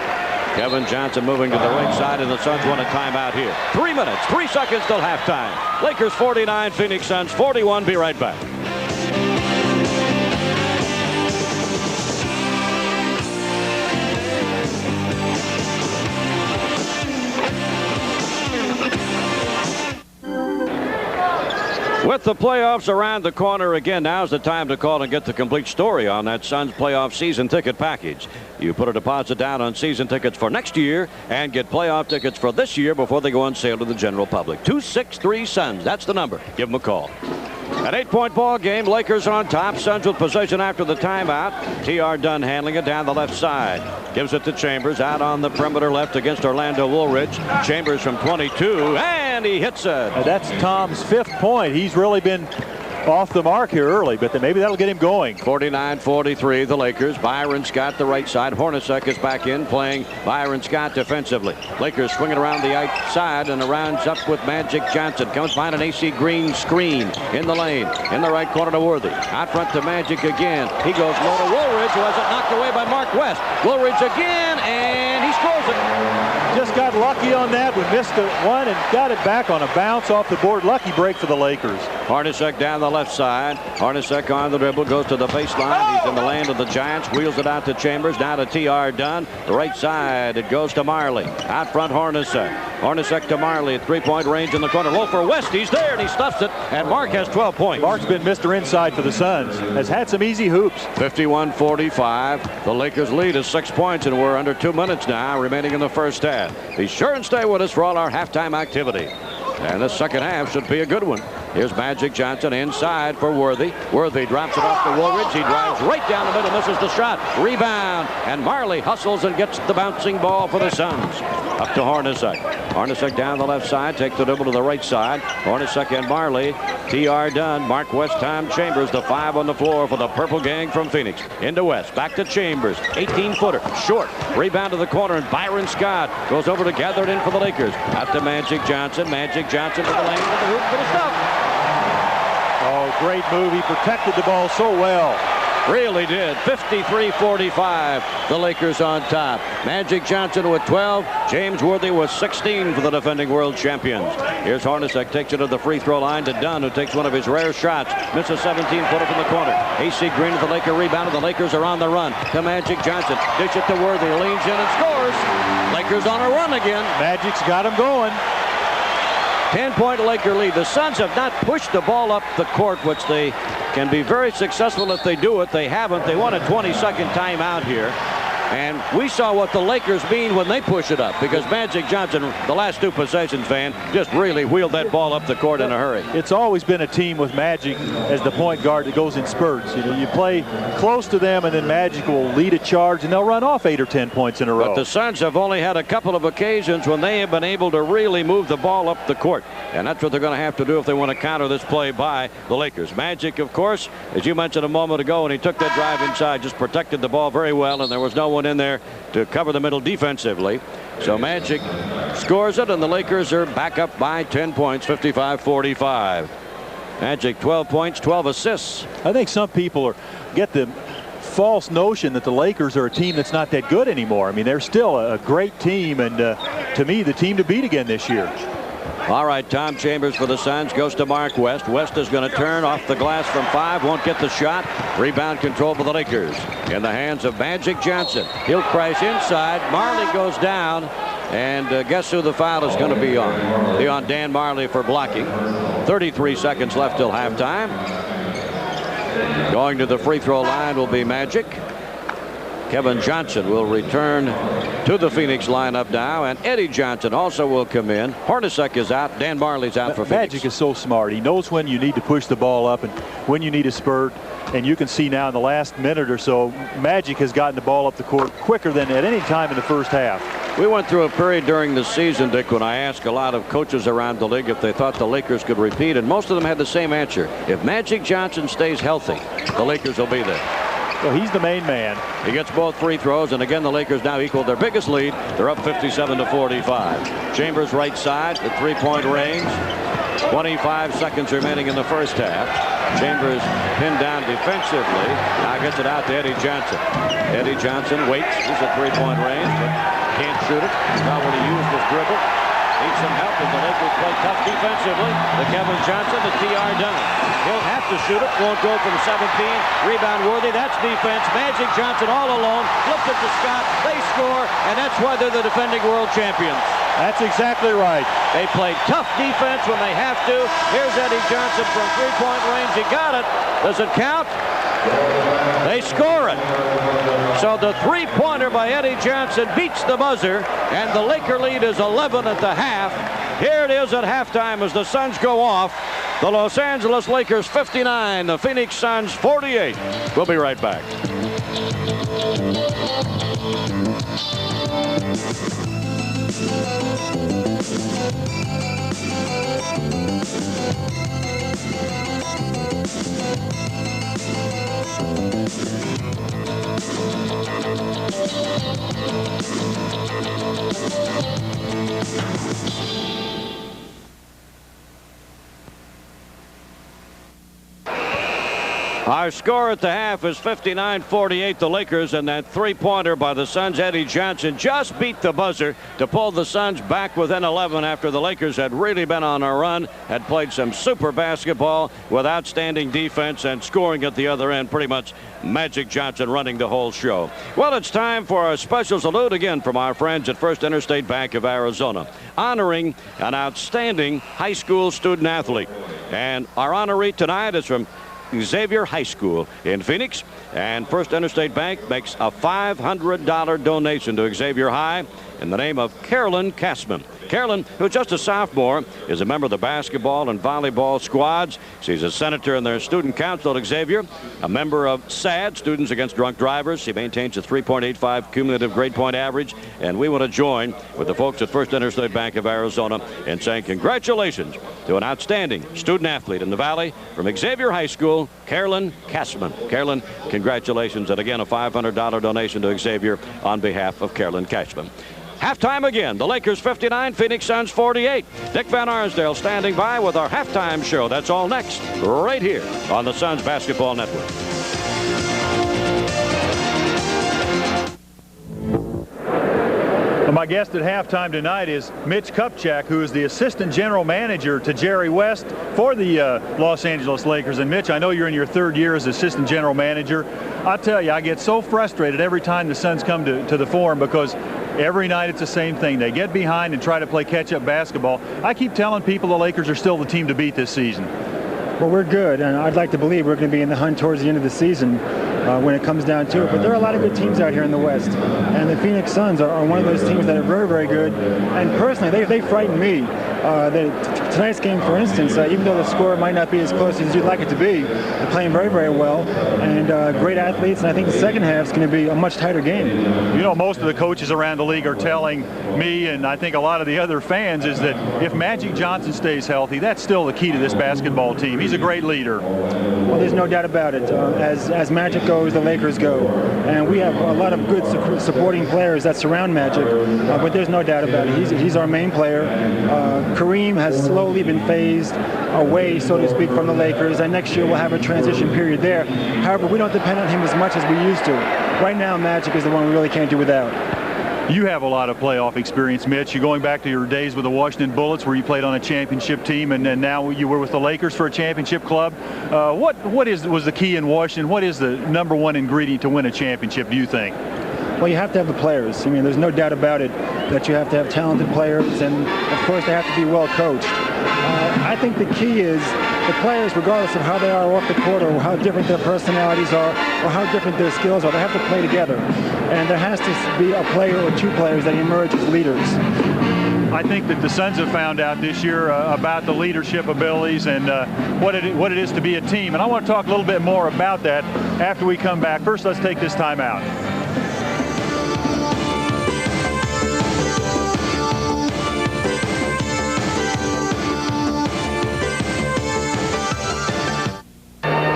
Kevin Johnson moving to the right side, and the Suns want a timeout here. 3 minutes, 3 seconds till halftime. Lakers 49, Phoenix Suns 41. Be right back. With the playoffs around the corner again, now's the time to call and get the complete story on that Suns playoff season ticket package. You put a deposit down on season tickets for next year and get playoff tickets for this year before they go on sale to the general public. 263 Suns. That's the number. Give them a call. An 8-point ball game. Lakers on top. Suns with possession after the timeout. T.R. Dunn handling it down the left side. Gives it to Chambers out on the perimeter left against Orlando Woolridge. Chambers from 22, and he hits it. That's Tom's 5th point. He's really been off the mark here early, but maybe that'll get him going. 49-43, the Lakers. Byron Scott the right side. Hornacek is back in, playing Byron Scott defensively. Lakers swinging around the outside, and around up with Magic Johnson. Comes behind an AC Green screen in the lane. In the right corner to Worthy. Out front to Magic again. He goes low to Woolridge, who has it knocked away by Mark West. Woolridge again, and he scores it. Just got lucky on that. We missed the one and got it back on a bounce off the board. Lucky break for the Lakers. Hornacek down the left side. Hornacek on the dribble, goes to the baseline. He's in the land of the Giants. Wheels it out to Chambers. Now to T.R. Dunn. The right side. It goes to Marley. Out front, Hornacek. Hornacek to Marley at three-point range in the corner. Low for West. He's there, and he stuffs it. And Mark has 12 points. Mark's been Mr. Inside for the Suns. Has had some easy hoops. 51-45. The Lakers lead is 6 points, and we're under 2 minutes now remaining in the first half. Be sure and stay with us for all our halftime activity. And the second half should be a good one. Here's Magic Johnson inside for Worthy. Worthy drops it off to Woolridge. He drives right down the middle, misses the shot. Rebound, and Marley hustles and gets the bouncing ball for the Suns. Up to Hornacek. Hornacek down the left side, takes the dribble to the right side. Hornacek and Marley. T.R. Dunn, Mark West, Tom Chambers, the 5 on the floor for the Purple Gang from Phoenix. Into West, back to Chambers. 18-footer, short. Rebound to the corner, and Byron Scott goes over to gather it in for the Lakers. Out to Magic Johnson. Magic Johnson to the lane, to the hoop, for the stuff. Oh, great move. He protected the ball so well. Really did. 53-45. The Lakers on top. Magic Johnson with 12. James Worthy with 16 for the defending world champions. Here's Hornacek. Takes it to the free throw line to Dunn, who takes one of his rare shots. Misses 17-footer from the corner. AC Green with the Laker rebound. The Lakers are on the run. To Magic Johnson. Dish it to Worthy. Leans in and scores. Lakers on a run again. Magic's got him going. 10-point Laker lead. The Suns have not pushed the ball up the court, which they can be very successful if they do it. They haven't. They want a 20-second timeout here. And we saw what the Lakers mean when they push it up, because Magic Johnson, the last 2 possessions, Van, just really wheeled that ball up the court in a hurry. It's always been a team with Magic as the point guard that goes in spurts. You know, you play close to them, and then Magic will lead a charge, and they'll run off 8 or 10 points in a row. But the Suns have only had a couple of occasions when they have been able to really move the ball up the court. And that's what they're going to have to do if they want to counter this play by the Lakers. Magic, of course, as you mentioned a moment ago, and he took that drive inside, just protected the ball very well, and there was no one in there to cover the middle defensively. So Magic scores it, and the Lakers are back up by 10 points, 55-45. Magic 12 points, 12 assists. I think some people get the false notion that the Lakers are a team that's not that good anymore. I mean, they're still a great team, and to me, the team to beat again this year. All right, Tom Chambers for the Suns goes to Mark West. West is going to turn off the glass from 5. Won't get the shot. Rebound control for the Lakers. In the hands of Magic Johnson. He'll crash inside. Marley goes down. And guess who the foul is going to be on? Be on Dan Marley for blocking. 33 seconds left till halftime. Going to the free throw line will be Magic. Kevin Johnson will return to the Phoenix lineup now, and Eddie Johnson also will come in. Hornacek is out. Dan Marley's out for Phoenix. Magic is so smart. He knows when you need to push the ball up and when you need a spurt. And you can see now in the last minute or so, Magic has gotten the ball up the court quicker than at any time in the first half. We went through a period during the season, Dick, when I asked a lot of coaches around the league if they thought the Lakers could repeat, and most of them had the same answer. If Magic Johnson stays healthy, the Lakers will be there. Well, he's the main man. He gets both free throws, and again the Lakers now equal their biggest lead. They're up 57-45. Chambers right side, the three-point range. 25 seconds remaining in the first half. Chambers pinned down defensively. Now gets it out to Eddie Johnson. Eddie Johnson waits. He's at three-point range, but can't shoot it. Not what he used his dribble. Needs some help as the Lakers play tough defensively. The Kevin Johnson, the TR done. He'll have to shoot it. Won't go from 17. Rebound worthy. That's defense. Magic Johnson all alone. Flipped it to Scott. They score, and that's why they're the defending world champions. That's exactly right. They play tough defense when they have to. Here's Eddie Johnson from three-point range. He got it. Does it count? They score it. So the three-pointer by Eddie Johnson beats the buzzer, and the Laker lead is 11 at the half. Here it is at halftime as the Suns go off. The Los Angeles Lakers 59, the Phoenix Suns 48. We'll be right back. Our score at the half is 59-48, the Lakers, and that three-pointer by the Suns, Eddie Johnson, just beat the buzzer to pull the Suns back within 11 after the Lakers had really been on a run, had played some super basketball with outstanding defense and scoring at the other end. Pretty much Magic Johnson running the whole show. Well, it's time for a special salute again from our friends at First Interstate Bank of Arizona, honoring an outstanding high school student athlete. And our honoree tonight is from Xavier High School in Phoenix, and First Interstate Bank makes a $500 donation to Xavier High in the name of Carolyn Cashman. Carolyn, who's just a sophomore, is a member of the basketball and volleyball squads. She's a senator in their student council at Xavier, a member of SAD, Students Against Drunk Drivers. She maintains a 3.85 cumulative grade point average, and we want to join with the folks at First Interstate Bank of Arizona in saying congratulations to an outstanding student athlete in the Valley from Xavier High School, Carolyn Cashman. Carolyn, congratulations, and again a $500 donation to Xavier on behalf of Carolyn Cashman. Halftime again. The Lakers 59, Phoenix Suns 48. Dick Van Arsdale standing by with our halftime show. That's all next, right here on the Suns Basketball Network. My guest at halftime tonight is Mitch Kupchak, who is the assistant general manager to Jerry West for the Los Angeles Lakers. And Mitch, I know you're in your third year as assistant general manager. I'll tell you, I get so frustrated every time the Suns come to the Forum because every night it's the same thing. They get behind and try to play catch-up basketball. I keep telling people the Lakers are still the team to beat this season. Well, we're good, and I'd like to believe we're going to be in the hunt towards the end of the season when it comes down to it. But there are a lot of good teams out here in the West, and the Phoenix Suns are one of those teams that are very, very good. And personally, they frighten me. Tonight's game, for instance, even though the score might not be as close as you'd like it to be, they're playing very, very well, and great athletes, and I think the second half is going to be a much tighter game. You know, most of the coaches around the league are telling me, and I think a lot of the other fans, is that if Magic Johnson stays healthy, that's still the key to this basketball team. He's a great leader. Well, there's no doubt about it. As Magic goes, the Lakers go, and we have a lot of good supporting players that surround Magic, but there's no doubt about it. He's our main player. Kareem has slowly been phased away, so to speak, from the Lakers, and next year we'll have a transition period there. However, we don't depend on him as much as we used to. Right now, Magic is the one we really can't do without. You have a lot of playoff experience, Mitch. You're going back to your days with the Washington Bullets, where you played on a championship team, and now you were with the Lakers for a championship club. What was the key in Washington? What is the #1 ingredient to win a championship, do you think? Well, you have to have the players. I mean, there's no doubt about it that you have to have talented players, and of course they have to be well coached. I think the key is the players, regardless of how they are off the court or how different their personalities are or how different their skills are, they have to play together. And there has to be a player or two players that emerge as leaders. I think that the Suns have found out this year about the leadership abilities and what it is to be a team. And I want to talk a little bit more about that after we come back. First, let's take this time out.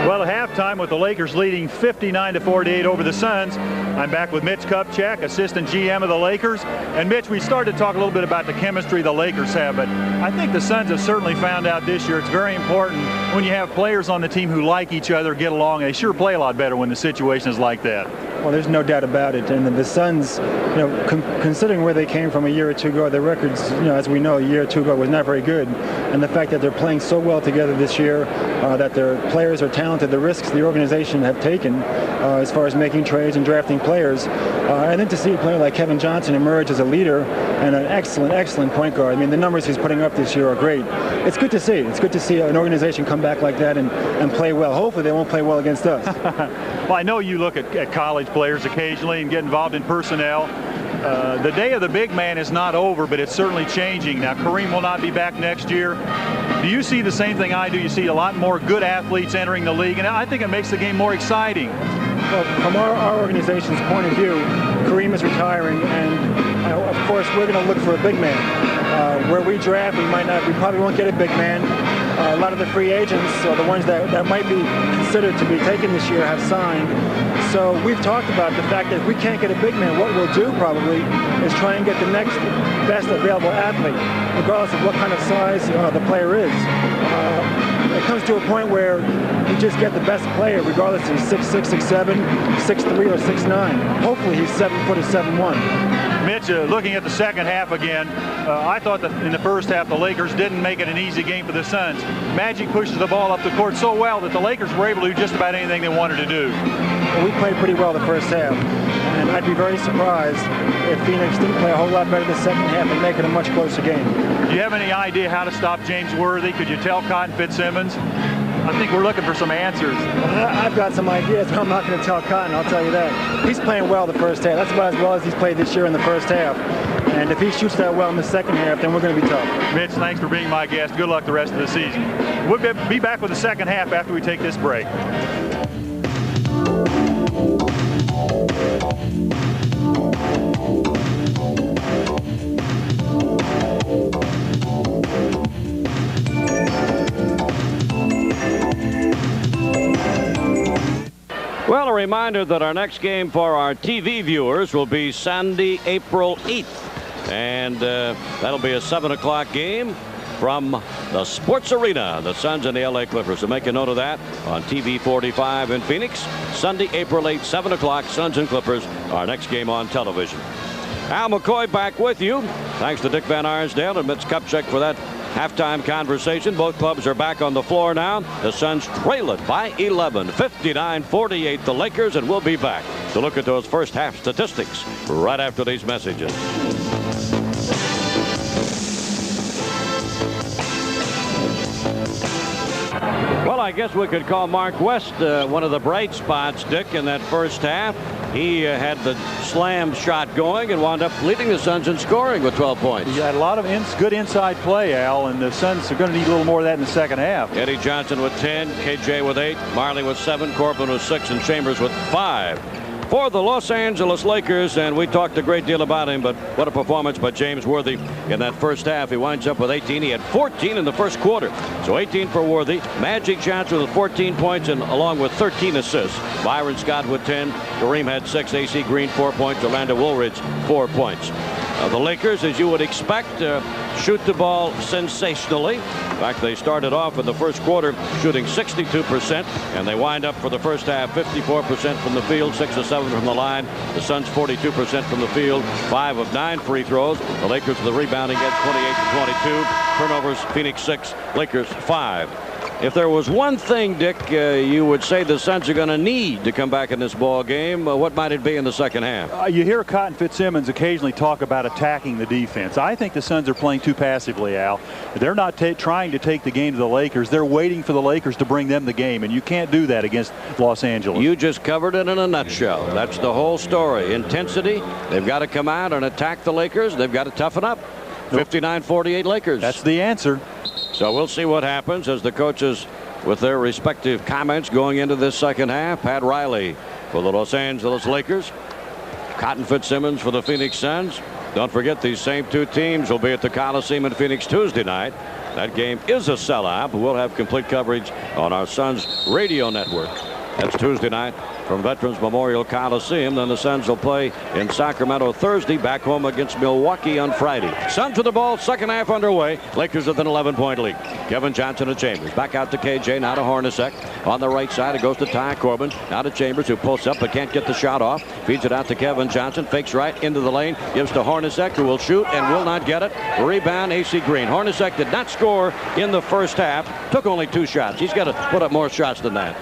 Well, at halftime with the Lakers leading 59-48 over the Suns, I'm back with Mitch Kupchak, assistant GM of the Lakers. And Mitch, we started to talk a little bit about the chemistry the Lakers have, but I think the Suns have certainly found out this year it's very important when you have players on the team who like each other, get along. They sure play a lot better when the situation is like that. Well, there's no doubt about it. And the Suns, considering where they came from a year or two ago, their records, as we know, a year or two ago was not very good. And the fact that they're playing so well together this year, that their players are talented, the risks the organization have taken as far as making trades and drafting players, and then to see a player like Kevin Johnson emerge as a leader and an excellent point guard. I mean, the numbers he's putting up this year are great. It's good to see. It's good to see an organization come back like that and play well. Hopefully they won't play well against us. Well, I know you look at college players occasionally and get involved in personnel. The day of the big man is not over, but it's certainly changing. Now, Kareem will not be back next year. Do you see the same thing I do? You see a lot more good athletes entering the league, and I think it makes the game more exciting. Well, from our organization's point of view, Kareem is retiring, and of course, we're going to look for a big man. Where we draft, we probably won't get a big man. A lot of the free agents, or the ones that might be considered to be taken this year, have signed. So we've talked about the fact that if we can't get a big man, what we'll do probably is try and get the next best available athlete, regardless of what kind of size the player is. It comes to a point where you just get the best player, regardless if he's 6'6", 6'7", 6'3", or 6'9". Hopefully he's 7 foot or 7'1". Mitch, looking at the second half again, I thought that in the first half the Lakers didn't make it an easy game for the Suns. Magic pushes the ball up the court so well that the Lakers were able to do just about anything they wanted to do. Well, we played pretty well the first half, and I'd be very surprised if Phoenix didn't play a whole lot better the second half and make it a much closer game. Do you have any idea how to stop James Worthy? Could you tell Cotton Fitzsimmons? I think we're looking for some answers. I've got some ideas, but I'm not going to tell Cotton, I'll tell you that. He's playing well the first half. That's about as well as he's played this year in the first half. And if he shoots that well in the second half, then we're going to be tough. Mitch, thanks for being my guest. Good luck the rest of the season. We'll be back with the second half after we take this break. Well, a reminder that our next game for our TV viewers will be Sunday, April 8th. And that'll be a 7 o'clock game from the Sports Arena, the Suns and the LA Clippers. So make a note of that on TV 45 in Phoenix. Sunday, April 8th, 7 o'clock, Suns and Clippers, our next game on television. Al McCoy back with you. Thanks to Dick Van Arsdale and Mitch Kupchak for that halftime conversation. Both clubs are back on the floor now. The Suns trail it by 11, 59-48 the Lakers, and we'll be back to look at those first half statistics right after these messages. Well, I guess we could call Mark West one of the bright spots, Dick, in that first half. He had the slam shot going and wound up leading the Suns in scoring with 12 points. He had a lot of good inside play, Al, and the Suns are going to need a little more of that in the second half. Eddie Johnson with 10, KJ with 8, Marley with 7, Corbin with 6, and Chambers with 5. For the Los Angeles Lakers, and we talked a great deal about him, but what a performance by James Worthy in that first half. He winds up with 18. He had 14 in the first quarter. So 18 for Worthy. Magic Johnson with 14 points and along with 13 assists. Byron Scott with 10. Kareem had 6. AC Green 4 points. Orlando Woolridge 4 points. The Lakers, as you would expect, shoot the ball sensationally. In fact, they started off in the first quarter shooting 62%, and they wind up for the first half 54% from the field, 6 of 7 from the line. The Suns 42% from the field, 5 of 9 free throws. The Lakers with the rebounding at 28-22. Turnovers, Phoenix 6, Lakers 5. If there was one thing, Dick, you would say the Suns are going to need to come back in this ball game, what might it be in the second half? You hear Cotton Fitzsimmons occasionally talk about attacking the defense. I think the Suns are playing too passively, Al. They're not trying to take the game to the Lakers. They're waiting for the Lakers to bring them the game, and you can't do that against Los Angeles. You just covered it in a nutshell. That's the whole story. Intensity. They've got to come out and attack the Lakers. They've got to toughen up. 59-48 Lakers. That's the answer. So we'll see what happens as the coaches with their respective comments going into this second half. Pat Riley for the Los Angeles Lakers. Cotton Fitzsimmons for the Phoenix Suns. Don't forget, these same two teams will be at the Coliseum in Phoenix Tuesday night. That game is a sellout. We'll have complete coverage on our Suns radio network. That's Tuesday night from Veterans Memorial Coliseum. Then the Suns will play in Sacramento Thursday, back home against Milwaukee on Friday. Suns with the ball, second half underway. Lakers with an 11-point lead. Kevin Johnson to Chambers. Back out to KJ, now to Hornacek. On the right side, it goes to Ty Corbin. Now to Chambers, who pulls up but can't get the shot off. Feeds it out to Kevin Johnson. Fakes right into the lane. Gives to Hornacek, who will shoot and will not get it. Rebound, AC Green. Hornacek did not score in the first half. Took only 2 shots. He's got to put up more shots than that.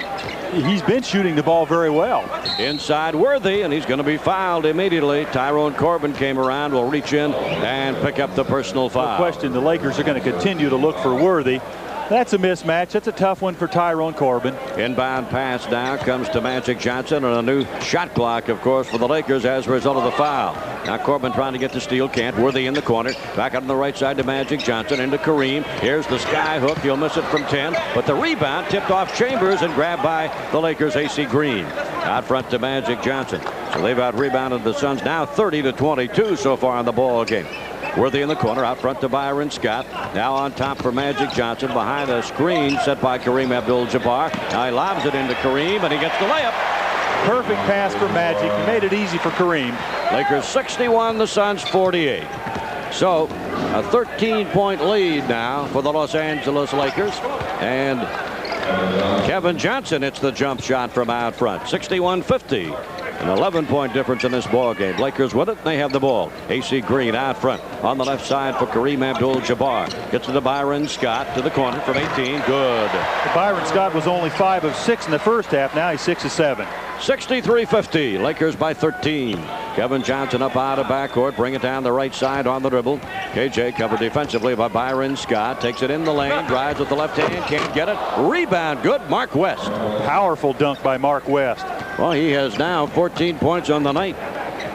He's been shooting the ball very well. Inside Worthy, and he's going to be fouled immediately. Tyrone Corbin came around, will reach in and pick up the personal foul. No question, the Lakers are going to continue to look for Worthy. That's a mismatch. That's a tough one for Tyrone Corbin. Inbound pass now comes to Magic Johnson, and a new shot clock, of course, for the Lakers as a result of the foul. Now Corbin trying to get to steal, can't. Worthy in the corner. Back out on the right side to Magic Johnson, into Kareem. Here's the sky hook. He'll miss it from 10, but the rebound tipped off Chambers and grabbed by the Lakers' AC Green. Out front to Magic Johnson. So they've out-rebounded the Suns now 30-22 so far in the ball game. Worthy in the corner, out front to Byron Scott. Now on top for Magic Johnson, behind a screen set by Kareem Abdul-Jabbar. Now he lobs it into Kareem, and he gets the layup. Perfect pass for Magic. He made it easy for Kareem. Lakers 61, the Suns 48. So a 13-point lead now for the Los Angeles Lakers. And Kevin Johnson hits the jump shot from out front. 61-50. An 11-point difference in this ball game. Lakers with it. They have the ball. AC Green out front on the left side for Kareem Abdul-Jabbar. Gets it to Byron Scott to the corner from 18. Good. Byron Scott was only 5 of 6 in the first half. Now he's 6 of 7. 63-50. Lakers by 13. Kevin Johnson up out of backcourt. Bring it down the right side on the dribble. KJ covered defensively by Byron Scott. Takes it in the lane. Drives with the left hand. Can't get it. Rebound. Good. Mark West. Powerful dunk by Mark West. Well, he has now 14 points on the night.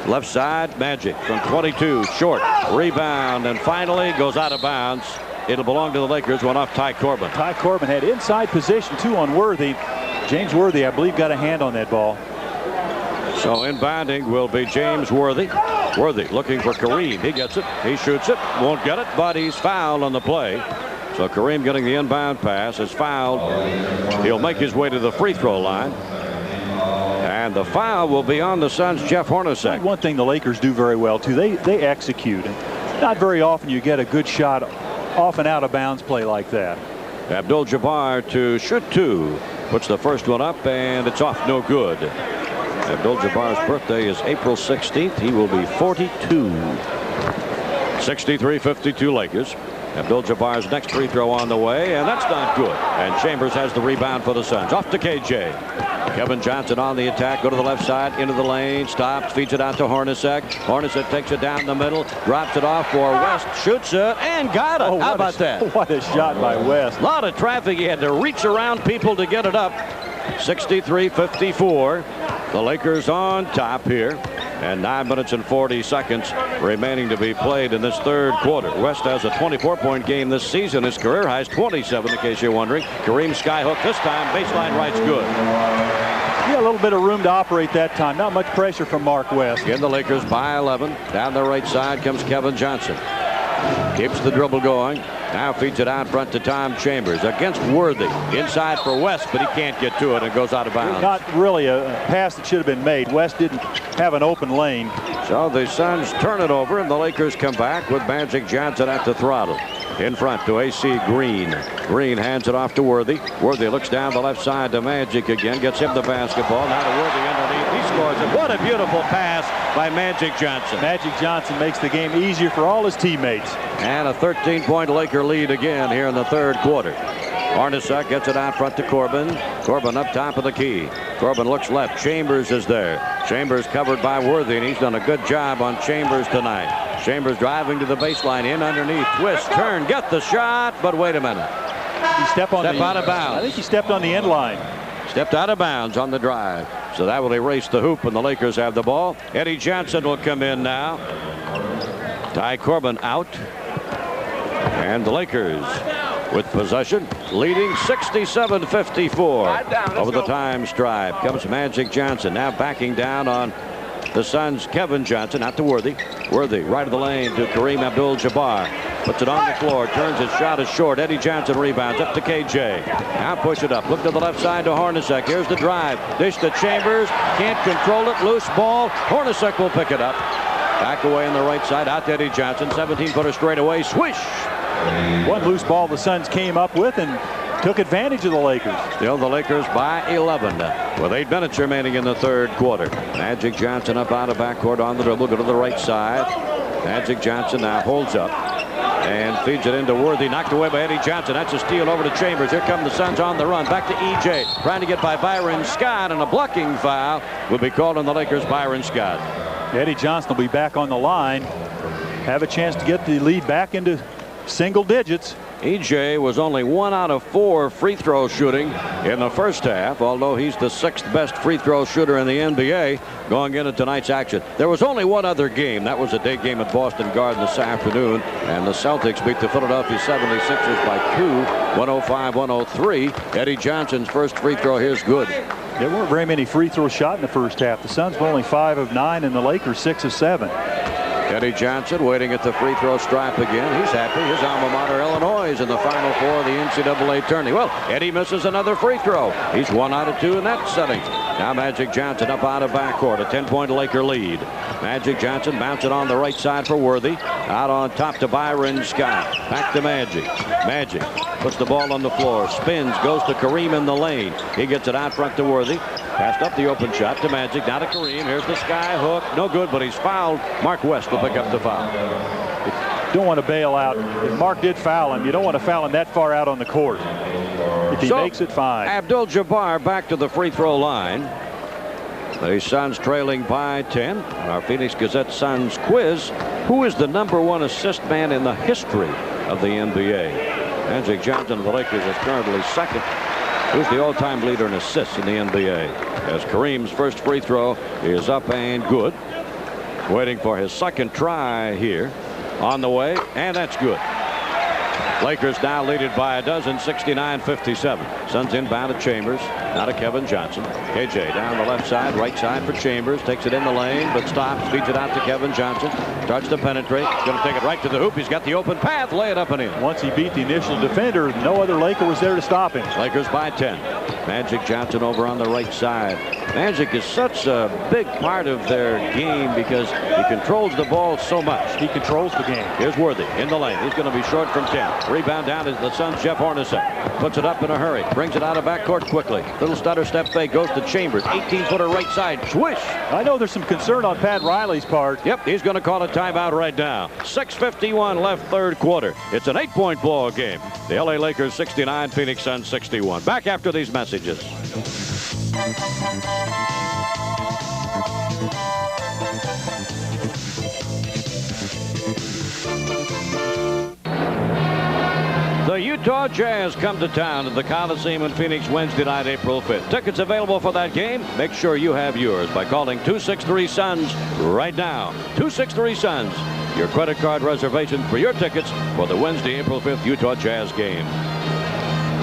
Left side, Magic from 22. Short. Rebound. And finally goes out of bounds. It'll belong to the Lakers. One off Ty Corbin. Ty Corbin had inside position 2 on Worthy. James Worthy, I believe, got a hand on that ball. So inbounding will be James Worthy. Worthy looking for Kareem. He gets it. He shoots it. Won't get it, but he's fouled on the play. So Kareem getting the inbound pass is fouled. He'll make his way to the free throw line. And the foul will be on the Suns' Jeff Hornacek. One thing the Lakers do very well, too, they execute. Not very often you get a good shot off and out of bounds play like that. Abdul-Jabbar to shoot 2. Puts the first one up, and it's off, no good. Abdul-Jabbar's birthday is April 16th. He will be 42. 63-52 Lakers. Abdul-Jabbar's next free throw on the way, and that's not good. And Chambers has the rebound for the Suns. Off to KJ. Kevin Johnson on the attack. Go to the left side, into the lane. Stops, feeds it out to Hornacek. Hornacek takes it down the middle. Drops it off for West. Shoots it, and got it. How about that? What a shot by West. A lot of traffic. He had to reach around people to get it up. 63-54. The Lakers on top here. And 9 minutes and 40 seconds remaining to be played in this third quarter. West has a 24-point game this season. His career high is 27, in case you're wondering. Kareem skyhook this time. Baseline right's good. Yeah, a little bit of room to operate that time. Not much pressure from Mark West. Again, the Lakers by 11. Down the right side comes Kevin Johnson. Keeps the dribble going. Now feeds it out front to Tom Chambers against Worthy. Inside for West, but he can't get to it and goes out of bounds. Not really a pass that should have been made. West didn't have an open lane. So the Suns turn it over, and the Lakers come back with Magic Johnson at the throttle. In front to AC Green. Green hands it off to Worthy. Worthy looks down the left side to Magic again. Gets him the basketball. Now to Worthy underneath. He scores it. What a beautiful pass by Magic Johnson. Magic Johnson makes the game easier for all his teammates. And a 13-point Laker lead again here in the third quarter. Hornacek gets it out front to Corbin. Corbin up top of the key. Corbin looks left. Chambers is there. Chambers covered by Worthy, and he's done a good job on Chambers tonight. Chambers driving to the baseline, in underneath, twist, turn, get the shot, but wait a minute. He stepped out of bounds. I think he stepped on the end line. Stepped out of bounds on the drive. So that will erase the hoop, and the Lakers have the ball. Eddie Johnson will come in now. Ty Corbin out. And the Lakers with possession, leading 67-54. Over the time stripe comes Magic Johnson, now backing down on the Suns' Kevin Johnson, out to Worthy. Worthy right of the lane to Kareem Abdul-Jabbar. Puts it on the floor, turns his shot is short. Eddie Johnson rebounds up to KJ. Now push it up, look to the left side to Hornacek. Here's the drive, dish to Chambers, can't control it, loose ball. Hornacek will pick it up. Back away on the right side, out to Eddie Johnson, 17-footer straight away, swish. One loose ball the Suns came up with and took advantage of the Lakers. Still the Lakers by 11 with 8 minutes remaining in the third quarter. Magic Johnson up out of backcourt on the dribble, go to the right side. Magic Johnson now holds up and feeds it into Worthy, knocked away by Eddie Johnson. That's a steal over to Chambers. Here come the Suns on the run, back to EJ, trying to get by Byron Scott, and a blocking foul will be called on the Lakers. Byron Scott. Eddie Johnson will be back on the line, have a chance to get the lead back into single digits. EJ was only 1 out of 4 free throw shooting in the first half, although he's the 6th best free throw shooter in the NBA going into tonight's action. There was only one other game. That was a day game at Boston Garden this afternoon, and the Celtics beat the Philadelphia 76ers by 2, 105-103. Eddie Johnson's first free throw here is good. There weren't very many free throws shot in the first half. The Suns were only 5 of 9, and the Lakers 6 of 7. Eddie Johnson waiting at the free throw stripe again. He's happy. His alma mater, Illinois, is in the Final Four of the NCAA tourney. Well, Eddie misses another free throw. He's 1 out of 2 in that setting. Now Magic Johnson up out of backcourt. A 10-point Laker lead. Magic Johnson bounces it on the right side for Worthy. Out on top to Byron Scott. Back to Magic. Magic puts the ball on the floor. Spins. Goes to Kareem in the lane. He gets it out front to Worthy. Passed up the open shot to Magic. Now to Kareem. Here's the sky hook. No good, but he's fouled. Mark West will pick up the foul. Don't want to bail out. If Mark did foul him, you don't want to foul him that far out on the court. If he makes it, fine. Abdul-Jabbar back to the free throw line. The Suns trailing by 10. Our Phoenix Gazette Suns quiz. Who is the #1 assist man in the history of the NBA? Magic Johnson of the Lakers is currently second. Who's the all-time leader in assists in the NBA? As Kareem's first free throw is up and good. Waiting for his second try here. On the way, and that's good. Lakers now leaded by a dozen, 69-57. Suns inbound to Chambers. Now to Kevin Johnson. KJ down the left side, right side for Chambers. Takes it in the lane, but stops. Feeds it out to Kevin Johnson. Starts to penetrate. Going to take it right to the hoop. He's got the open path. Lay it up and in. Once he beat the initial defender, no other Laker was there to stop him. Lakers by 10. Magic Johnson over on the right side. Magic is such a big part of their game because he controls the ball so much. He controls the game. Here's Worthy in the lane. He's going to be short from 10. Rebound down to the Suns' Jeff Hornacek. Puts it up in a hurry. Brings it out of backcourt quickly. Little stutter step fake goes to Chambers. 18-footer right side. Swish. I know there's some concern on Pat Riley's part. Yep, he's going to call a timeout right now. 6:51 left third quarter. It's an 8-point ball game. The LA Lakers 69, Phoenix Suns 61. Back after these messages. The Utah Jazz come to town at the Coliseum in Phoenix Wednesday night, April 5th. Tickets available for that game. Make sure you have yours by calling 263-SUNS right now. 263-SUNS. Your credit card reservation for your tickets for the Wednesday, April 5th Utah Jazz game.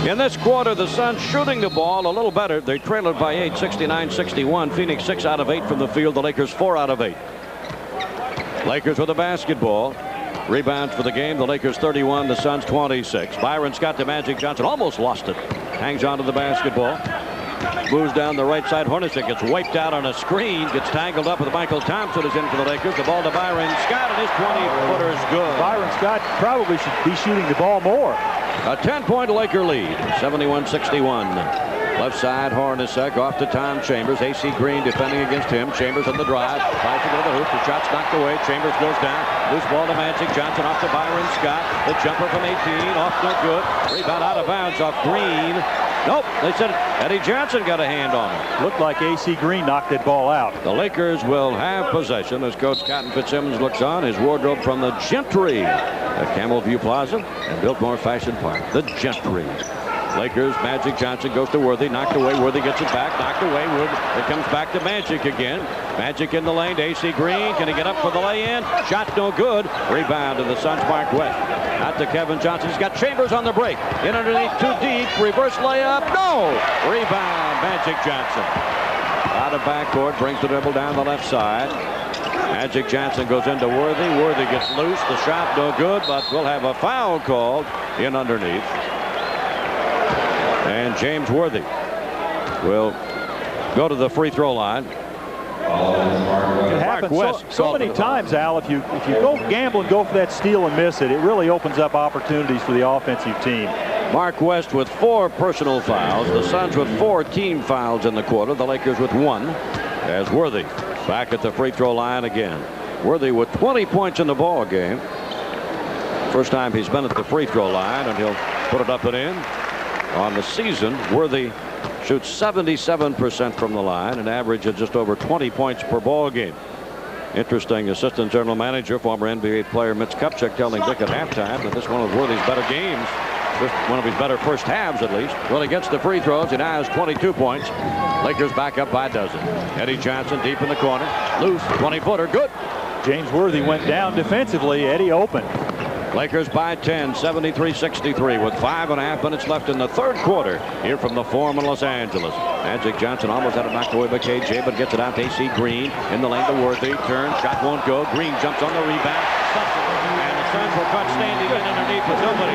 In this quarter, the Suns shooting the ball a little better. They trail it by 8, 69-61. Phoenix 6 out of 8 from the field. The Lakers 4 out of 8. Lakers with the basketball. Rebounds for the game. The Lakers 31, the Suns 26. Byron Scott to Magic Johnson. Almost lost it. Hangs on to the basketball. Moves down the right side. Hornacek gets wiped out on a screen. Gets tangled up with Michael Thompson is in for the Lakers. The ball to Byron Scott, and his 20-footer is good. Byron Scott probably should be shooting the ball more. A 10-point Laker lead. 71-61. Left side, Hornacek off to Tom Chambers. A.C. Green defending against him. Chambers on the drive. Tries to go to the hoop. The shot's knocked away. Chambers goes down. Loose ball to Magic Johnson off to Byron Scott. The jumper from 18. Off no good. Rebound out of bounds off Green. Nope. They said Eddie Johnson got a hand on it. Looked like A.C. Green knocked that ball out. The Lakers will have possession as Coach Cotton Fitzsimmons looks on. His wardrobe from the Gentry at Camel View Plaza and Biltmore Fashion Park. The Gentry. Lakers, Magic Johnson goes to Worthy, knocked away. Worthy gets it back, knocked away. It comes back to Magic again. Magic in the lane to A.C. Green. Can he get up for the lay-in? Shot no good. Rebound to the Suns, Mark West. Out to Kevin Johnson. He's got Chambers on the break. In underneath, too deep. Reverse layup. No! Rebound, Magic Johnson. Out of backcourt, brings the dribble down the left side. Magic Johnson goes into Worthy. Worthy gets loose. The shot no good, but we'll have a foul called in underneath. And James Worthy will go to the free throw line. It happens so many times, Al. If you go gamble and go for that steal and miss it, it really opens up opportunities for the offensive team. Mark West with 4 personal fouls. The Suns with 4 team fouls in the quarter. The Lakers with 1. As Worthy back at the free throw line again. Worthy with 20 points in the ball game. First time he's been at the free throw line, and he'll put it up and in. On the season, Worthy shoots 77% from the line, an average of just over 20 points per ball game. Interesting, assistant general manager, former NBA player Mitch Kupchak telling Dick at halftime that this is one of Worthy's better games, one of his better first halves at least. Well, he gets the free throws. He now has 22 points. Lakers back up by a dozen. Eddie Johnson deep in the corner, loose, 20-footer, good. James Worthy went down defensively. Eddie open. Lakers by 10, 73-63 with 5.5 minutes left in the third quarter here from the Forum in Los Angeles. Magic Johnson almost had it knocked away by KJ, but gets it out to A.C. Green in the lane to Worthy. Turn, shot won't go. Green jumps on the rebound. And the Suns were caught standing in underneath with nobody.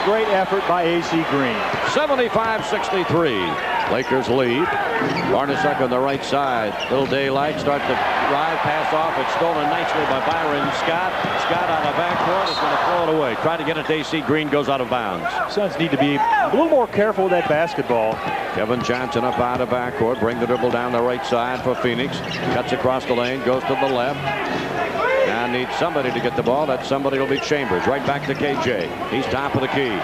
Great effort by A.C. Green. 75-63. Lakers lead. Hornacek on the right side. Little daylight. Start to drive. Pass off. It's stolen nicely by Byron Scott. Scott out of backcourt is going to throw it away. Try to get it to A.C. Green. Goes out of bounds. Suns need to be a little more careful with that basketball. Kevin Johnson up out of backcourt. Bring the dribble down the right side for Phoenix. Cuts across the lane. Goes to the left. Now needs somebody to get the ball. That somebody will be Chambers. Right back to KJ. He's top of the key.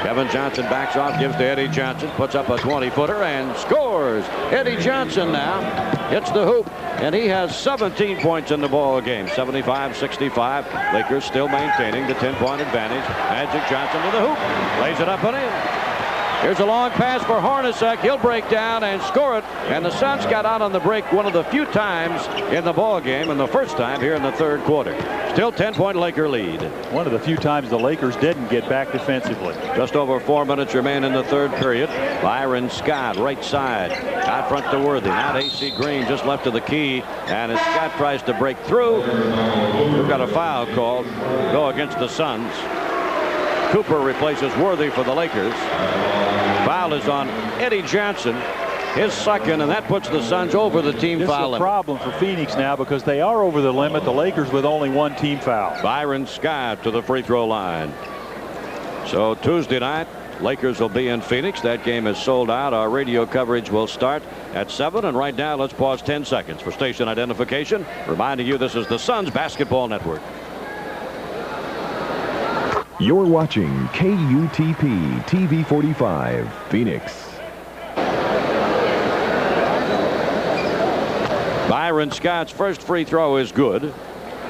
Kevin Johnson backs off, gives to Eddie Johnson, puts up a 20-footer and scores. Eddie Johnson now hits the hoop, and he has 17 points in the ball game. 75-65. Lakers still maintaining the 10-point advantage. Magic Johnson to the hoop, lays it up and in. Here's a long pass for Hornacek. He'll break down and score it. And the Suns got out on the break one of the few times in the ball game, and the first time here in the third quarter. Still 10-point Laker lead. One of the few times the Lakers didn't get back defensively. Just over 4 minutes remain in the third period. Byron Scott, right side. Out front to Worthy. Now A.C. Green just left of the key. And as Scott tries to break through, we've got a foul called. Go against the Suns. Cooper replaces Worthy for the Lakers. Foul is on Eddie Johnson, his second, and that puts the Suns over the team foul limit. This is a problem for Phoenix now because they are over the limit. The Lakers with only 1 team foul. Byron Scott to the free throw line. So Tuesday night, Lakers will be in Phoenix. That game is sold out. Our radio coverage will start at 7. And right now, let's pause 10 seconds for station identification. Reminding you this is the Suns Basketball Network. You're watching KUTP TV 45 Phoenix. Byron Scott's first free throw is good.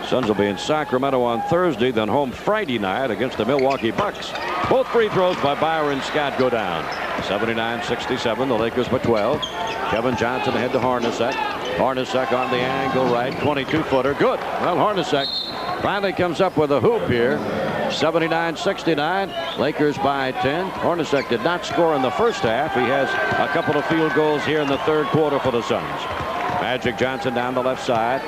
Suns will be in Sacramento on Thursday, then home Friday night against the Milwaukee Bucks. Both free throws by Byron Scott go down. 79-67, the Lakers by 12. Kevin Johnson ahead to Hornacek. Hornacek on the angle right, 22-footer, good. Well, Hornacek finally comes up with a hoop here. 79-69, Lakers by 10. Hornacek did not score in the first half. He has a couple of field goals here in the third quarter for the Suns. Magic Johnson down the left side.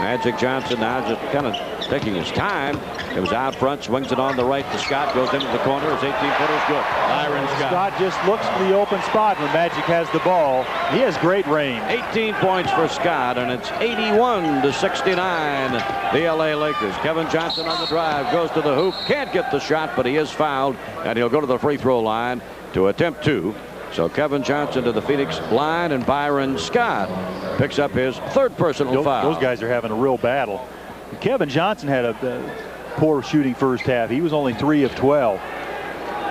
Magic Johnson now just kind of taking his time. Comes out front, swings it on the right to Scott, goes into the corner. His 18-footer's good. Byron Scott. Scott just looks for the open spot when Magic has the ball. He has great range. 18 points for Scott, and it's 81-69. The LA Lakers. Kevin Johnson on the drive, goes to the hoop, can't get the shot, but he is fouled, and he'll go to the free throw line to attempt 2. So Kevin Johnson to the Phoenix line, and Byron Scott picks up his third personal foul. Those guys are having a real battle. Kevin Johnson had a poor shooting first half. He was only 3 of 12.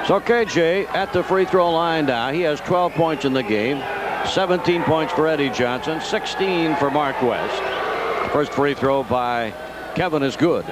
So KJ at the free throw line now. He has 12 points in the game. 17 points for Eddie Johnson. 16 for Mark West. First free throw by Kevin is good.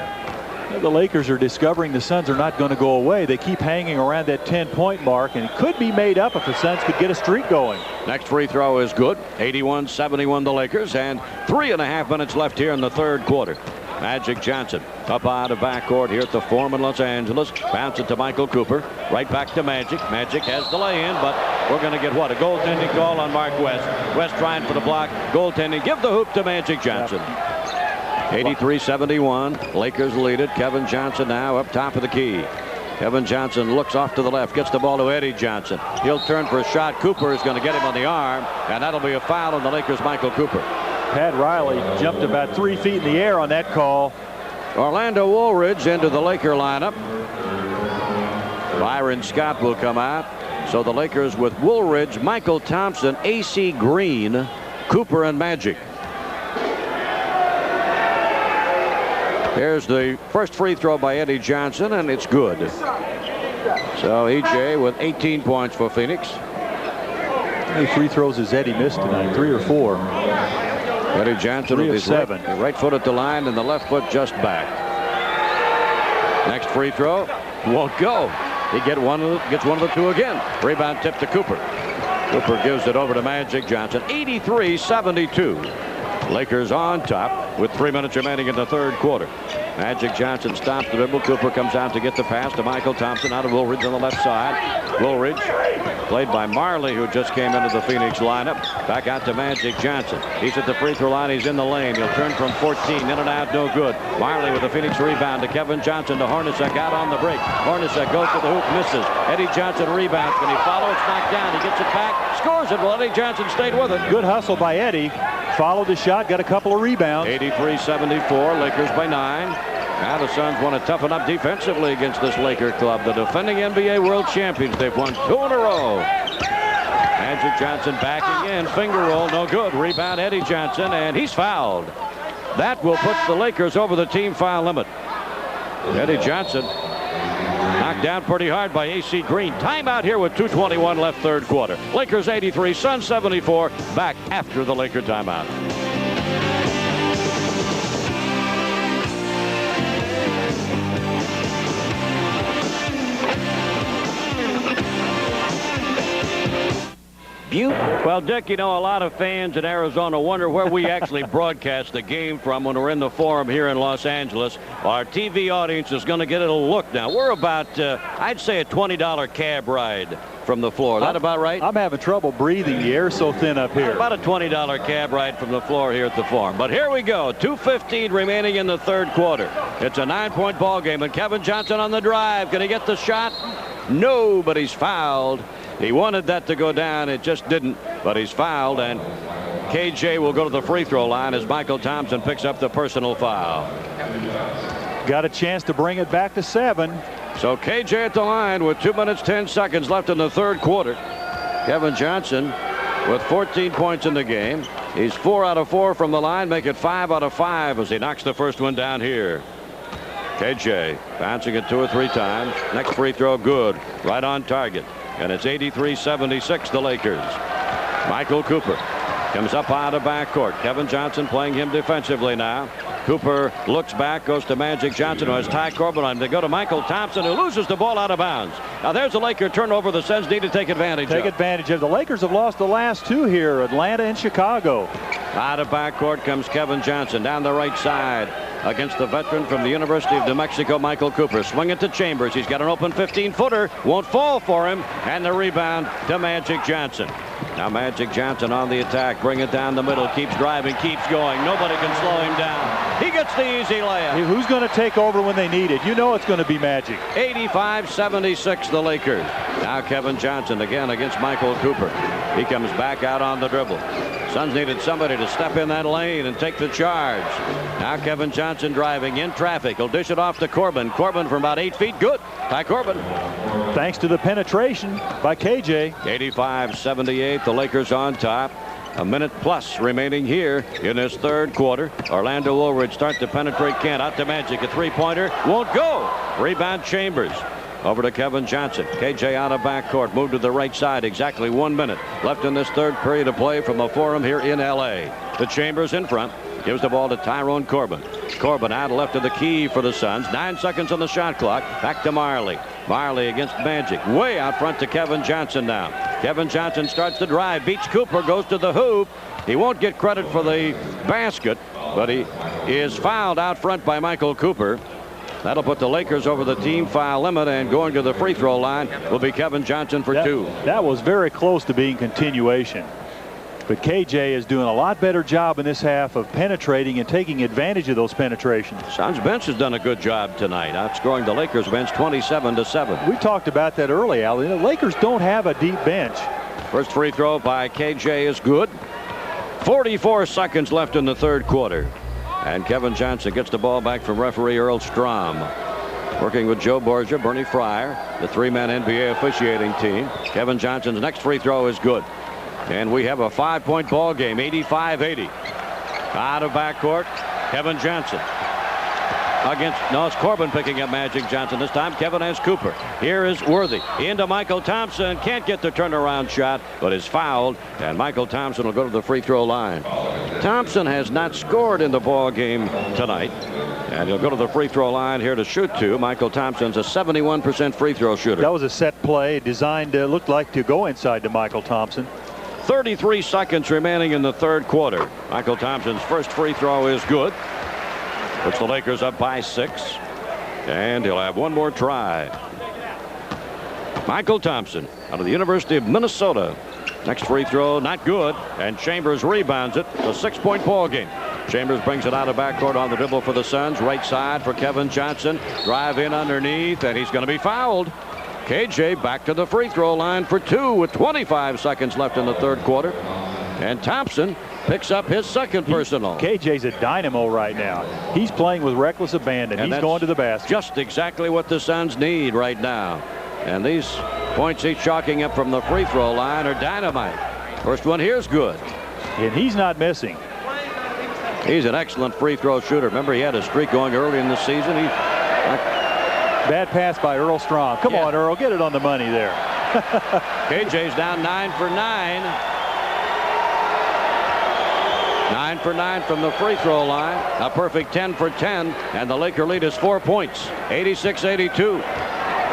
The Lakers are discovering the Suns are not going to go away. They keep hanging around that 10-point mark, and it could be made up if the Suns could get a streak going. Next free throw is good. 81-71 the Lakers, and 3.5 minutes left here in the third quarter. Magic Johnson up out of backcourt here at the Forum in Los Angeles. Bounce it to Michael Cooper. Right back to Magic. Magic has the lay-in, but we're going to get what? A goaltending call on Mark West. West trying for the block. Goaltending. Give the hoop to Magic Johnson. 83-71. Lakers lead it. Kevin Johnson now up top of the key. Kevin Johnson looks off to the left. Gets the ball to Eddie Johnson. He'll turn for a shot. Cooper is going to get him on the arm, and that'll be a foul on the Lakers' Michael Cooper. Pat Riley jumped about 3 feet in the air on that call. Orlando Woolridge into the Laker lineup. Byron Scott will come out. So the Lakers with Woolridge, Michael Thompson, AC Green, Cooper, and Magic. Here's the first free throw by Eddie Johnson, and it's good. So EJ with 18 points for Phoenix. How many free throws has Eddie missed tonight? 3 or 4? Eddie Johnson with his 7. Right foot at the line and the left foot just back. Next free throw won't go. He gets one of the two again. Rebound tip to Cooper. Cooper gives it over to Magic Johnson. 83-72. Lakers on top with 3 minutes remaining in the third quarter. Magic Johnson stops the dribble. Cooper comes out to get the pass to Michael Thompson out of Woolridge on the left side. Woolridge played by Marley, who just came into the Phoenix lineup. Back out to Magic Johnson. He's at the free throw line. He's in the lane. He'll turn from 14. In and out, no good. Marley with the Phoenix rebound to Kevin Johnson to Hornacek out on the break. Hornacek goes to the hoop, misses. Eddie Johnson rebounds. Can he follow? It's knocked down. He gets it back, scores it. Well, Eddie Johnson stayed with it. Good hustle by Eddie. Followed the shot, got a couple of rebounds. 83-74, Lakers by 9. Now the Suns want to toughen up defensively against this Laker club. The defending NBA World Champions. They've won 2 in a row. Magic Johnson backing in. Finger roll, no good. Rebound Eddie Johnson, and he's fouled. That will put the Lakers over the team foul limit. Eddie Johnson knocked down pretty hard by AC Green. Timeout here with 2:21 left third quarter. Lakers 83, Suns 74. Back after the Laker timeout. Well, Dick, you know, a lot of fans in Arizona wonder where we actually broadcast the game from when we're in the Forum here in Los Angeles. Our TV audience is going to get a look now. We're about, I'd say, a $20 cab ride from the floor. Is that about right? I'm having trouble breathing. The air's so thin up here. About a $20 cab ride from the floor here at the Forum. But here we go. 2:15 remaining in the third quarter. It's a 9-point ball game, and Kevin Johnson on the drive. Can he get the shot? No, but he's fouled. He wanted that to go down. It just didn't, but he's fouled, and KJ will go to the free throw line as Michael Thompson picks up the personal foul. Got a chance to bring it back to 7. So KJ at the line with 2 minutes 10 seconds left in the third quarter. Kevin Johnson with 14 points in the game. He's 4 out of 4 from the line, make it 5 out of 5 as he knocks the first one down here. KJ bouncing it 2 or 3 times. Next free throw good, right on target. And it's 83-76 the Lakers. Michael Cooper comes up out of backcourt. Kevin Johnson playing him defensively now. Cooper looks back, goes to Magic Johnson, who has Ty Corbin on. They go to Michael Thompson, who loses the ball out of bounds. Now there's a Laker turnover the Suns need to take advantage of. Take advantage of. The Lakers have lost the last 2 here, Atlanta and Chicago. Out of backcourt comes Kevin Johnson down the right side against the veteran from the University of New Mexico, Michael Cooper. Swing it to Chambers. He's got an open 15-footer. Won't fall for him. And the rebound to Magic Johnson. Now Magic Johnson on the attack. Bring it down the middle. Keeps driving. Keeps going. Nobody can slow him down. He gets the easy layup. Who's going to take over when they need it? You know it's going to be Magic. 85-76 the Lakers. Now Kevin Johnson again against Michael Cooper. He comes back out on the dribble. Suns needed somebody to step in that lane and take the charge. Now Kevin Johnson driving in traffic. He'll dish it off to Corbin. Corbin from about 8 feet. Good. Ty Corbin. Thanks to the penetration by KJ. 85-78. The Lakers on top. A minute plus remaining here in this third quarter. Orlando Woolridge start to penetrate Kent. Out to Magic. A three-pointer. Won't go. Rebound Chambers. Over to Kevin Johnson. KJ out of backcourt. Moved to the right side. Exactly 1 minute left in this third period of play from the Forum here in L.A. The Chambers in front. Gives the ball to Tyrone Corbin. Corbin out left of the key for the Suns. 9 seconds on the shot clock. Back to Marley. Marley against Magic. Way out front to Kevin Johnson now. Kevin Johnson starts to drive. Beats Cooper. Goes to the hoop. He won't get credit for the basket, but he is fouled out front by Michael Cooper. That'll put the Lakers over the team foul limit, and going to the free throw line will be Kevin Johnson for 2. That was very close to being continuation. But KJ is doing a lot better job in this half of penetrating and taking advantage of those penetrations. Suns bench has done a good job tonight, outscoring the Lakers bench 27-7. We talked about that early, Al. The Lakers don't have a deep bench. First free throw by KJ is good. 44 seconds left in the third quarter. And Kevin Johnson gets the ball back from referee Earl Strom. Working with Joe Borgia, Bernie Fryer, the 3-man NBA officiating team. Kevin Johnson's next free throw is good. And we have a 5-point ball game, 85-80. Out of backcourt, Kevin Johnson. It's Corbin picking up Magic Johnson. This time Kevin has Cooper. Here is Worthy into Michael Thompson. Can't get the turnaround shot, but is fouled, and Michael Thompson will go to the free throw line. Thompson has not scored in the ball game tonight, and he'll go to the free throw line here to shoot 2. Michael Thompson's a 71% free throw shooter. That was a set play designed to look like to go inside to Michael Thompson. 33 seconds remaining in the third quarter. Michael Thompson's first free throw is good. Puts the Lakers up by 6. And he'll have one more try. Michael Thompson out of the University of Minnesota. Next free throw, not good. And Chambers rebounds it. A 6-point ball game. Chambers brings it out of backcourt on the dribble for the Suns. Right side for Kevin Johnson. Drive in underneath, and he's going to be fouled. KJ back to the free throw line for 2 with 25 seconds left in the third quarter. And Thompson picks up his second personal. KJ's a dynamo right now. He's playing with reckless abandon. He's going to the basket. Just exactly what the Suns need right now. And these points he's chalking up from the free throw line are dynamite. First one here's good. And he's not missing. He's an excellent free throw shooter. Remember, he had a streak going early in the season. Bad pass by Earl Strom. Come on, Earl, get it on the money there. KJ's down 9 for 9. 9 for 9 from the free throw line. A perfect 10 for 10. And the Laker lead is 4 points. 86-82.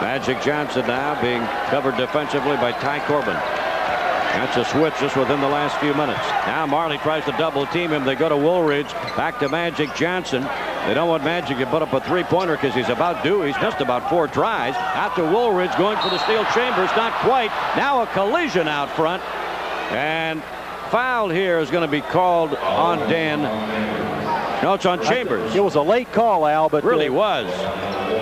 Magic Johnson now being covered defensively by Ty Corbin. That's a switch just within the last few minutes. Now Marley tries to double team him. They go to Woolridge. Back to Magic Johnson. They don't want Magic to put up a three-pointer because he's about due. He's missed about 4 tries. Out to Woolridge going for the steal. Chambers not quite. Now a collision out front. And foul here is going to be called on Dan. No, it's on Chambers. It was a late call, Al, but really was.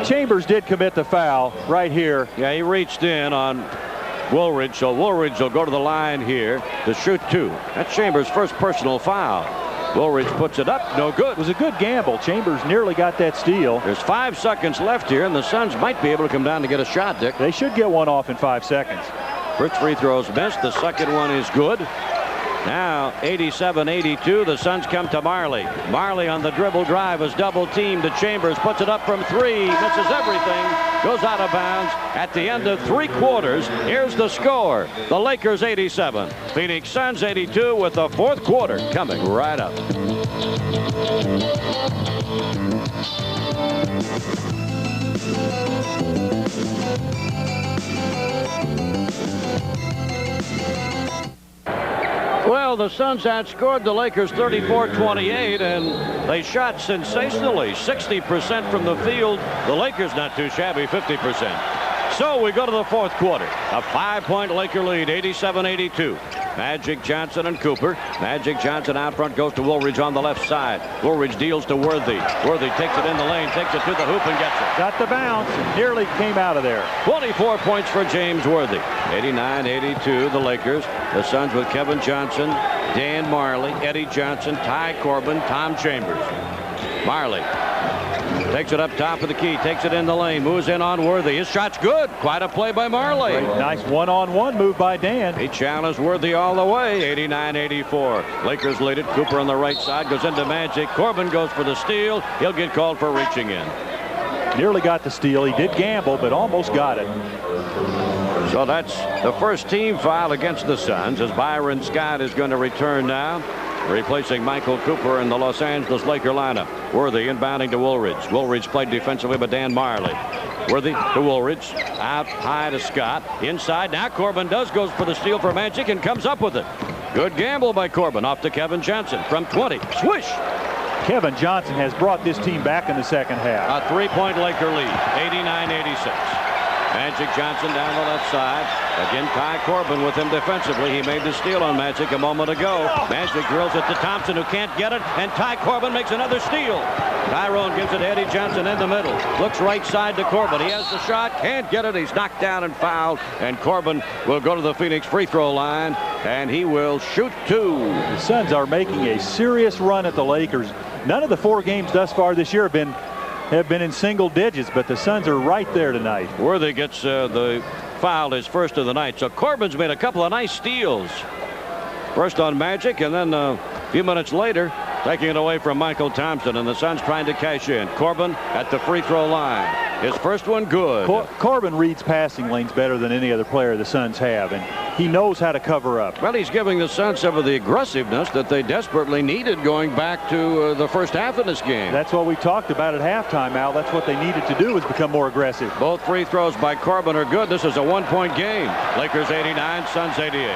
Chambers did commit the foul right here. Yeah, he reached in on Woolridge, so Woolridge will go to the line here to shoot 2. That's Chambers' first personal foul. Woolridge puts it up, no good. It was a good gamble. Chambers nearly got that steal. There's 5 seconds left here, and the Suns might be able to come down to get a shot, Dick. They should get one off in 5 seconds. First free throw is missed. The second one is good. Now 87-82. The Suns come to Marley. Marley on the dribble drive is double teamed to Chambers. Puts it up from 3. Misses everything. Goes out of bounds at the end of 3 quarters. Here's the score. The Lakers 87. Phoenix Suns 82 with the 4th quarter coming right up. Well, the Suns outscored the Lakers 34-28, and they shot sensationally. 60% from the field. The Lakers not too shabby, 50%. So we go to the 4th quarter. A 5-point Laker lead, 87-82. Magic Johnson and Cooper. Magic Johnson out front, goes to Woolridge on the left side. Woolridge deals to Worthy. Worthy takes it in the lane, takes it to the hoop and gets it. Got the bounce. Nearly came out of there. 24 points for James Worthy. 89-82 the Lakers. The Suns with Kevin Johnson, Dan Marley, Eddie Johnson, Ty Corbin, Tom Chambers. Marley takes it up top of the key, takes it in the lane, moves in on Worthy. His shot's good. Quite a play by Marley. Nice one-on-one move by Dan. He challenged Worthy all the way. 89-84. Lakers lead it. Cooper on the right side goes into Magic. Corbin goes for the steal. He'll get called for reaching in. Nearly got the steal. He did gamble, but almost got it. So that's the first team foul against the Suns, as Byron Scott is going to return now, replacing Michael Cooper in the Los Angeles Laker lineup. Worthy inbounding to Woolridge. Woolridge played defensively by Dan Marley. Worthy to Woolridge. Out high to Scott. Inside. Now Corbin goes for the steal for Magic and comes up with it. Good gamble by Corbin. Off to Kevin Johnson from 20. Swish! Kevin Johnson has brought this team back in the second half. A 3-point Laker lead. 89-86. Magic Johnson down the left side. Again, Ty Corbin with him defensively. He made the steal on Magic a moment ago. Magic drills it to Thompson, who can't get it, and Ty Corbin makes another steal. Tyrone gives it to Eddie Johnson in the middle. Looks right side to Corbin. He has the shot, can't get it. He's knocked down and fouled, and Corbin will go to the Phoenix free throw line, and he will shoot two. The Suns are making a serious run at the Lakers. None of the 4 games thus far this year have been in single digits, but the Suns are right there tonight. Worthy gets the foul, his first of the night. So Corbin's made a couple of nice steals. First on Magic, and then a few minutes later, taking it away from Michael Thompson, and the Suns trying to cash in. Corbin at the free throw line. His first one good. Corbin reads passing lanes better than any other player the Suns have, and he knows how to cover up. Well, he's giving the Suns some of the aggressiveness that they desperately needed going back to the first half of this game. That's what we talked about at halftime, Al. That's what they needed to do, is become more aggressive. Both free throws by Corbin are good. This is a 1-point game. Lakers 89, Suns 88.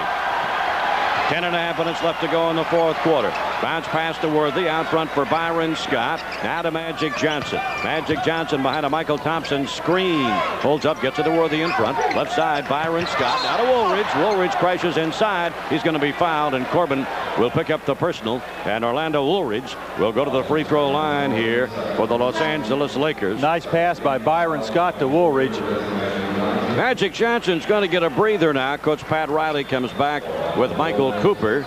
10.5 minutes left to go in the fourth quarter. Bounce pass to Worthy, out front for Byron Scott. Now to Magic Johnson. Magic Johnson behind a Michael Thompson screen. Holds up, gets it to Worthy in front. Left side, Byron Scott. Now to Woolridge. Woolridge crashes inside. He's going to be fouled, and Corbin will pick up the personal. And Orlando Woolridge will go to the free throw line here for the Los Angeles Lakers. Nice pass by Byron Scott to Woolridge. Magic Johnson's going to get a breather now. Coach Pat Riley comes back with Michael Cooper,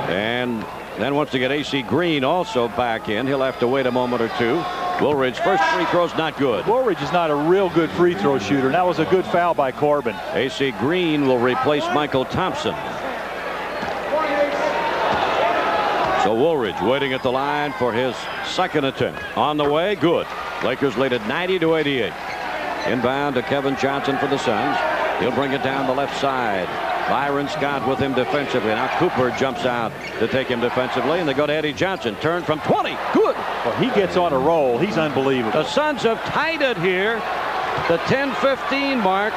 and then wants to get AC Green also back in. He'll have to wait a moment or two. Woolridge first free throw's not good. Woolridge is not a real good free throw shooter. That was a good foul by Corbin. AC Green will replace Michael Thompson. So Woolridge waiting at the line for his second attempt. On the way, good. Lakers lead at 90-88. Inbound to Kevin Johnson for the Suns. He'll bring it down the left side. Byron Scott with him defensively. Now Cooper jumps out to take him defensively, and they go to Eddie Johnson. Turn from 20. Good. Well, he gets on a roll. He's unbelievable. The Suns have tied it here. The 10-15 mark.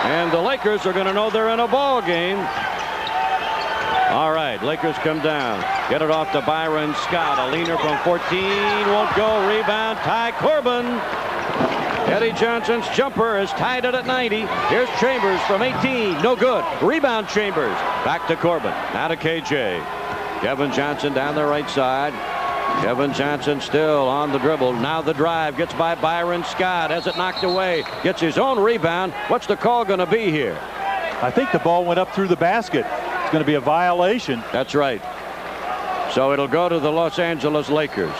And the Lakers are going to know they're in a ball game. All right, Lakers come down. Get it off to Byron Scott. A leaner from 14. Won't go. Rebound. Ty Corbin. Eddie Johnson's jumper has tied it at 90. Here's Chambers from 18. No good. Rebound Chambers. Back to Corbin. Now to KJ. Kevin Johnson down the right side. Kevin Johnson still on the dribble. Now the drive. Gets by Byron Scott. Has it knocked away. Gets his own rebound. What's the call going to be here? I think the ball went up through the basket. It's going to be a violation. That's right. So it'll go to the Los Angeles Lakers.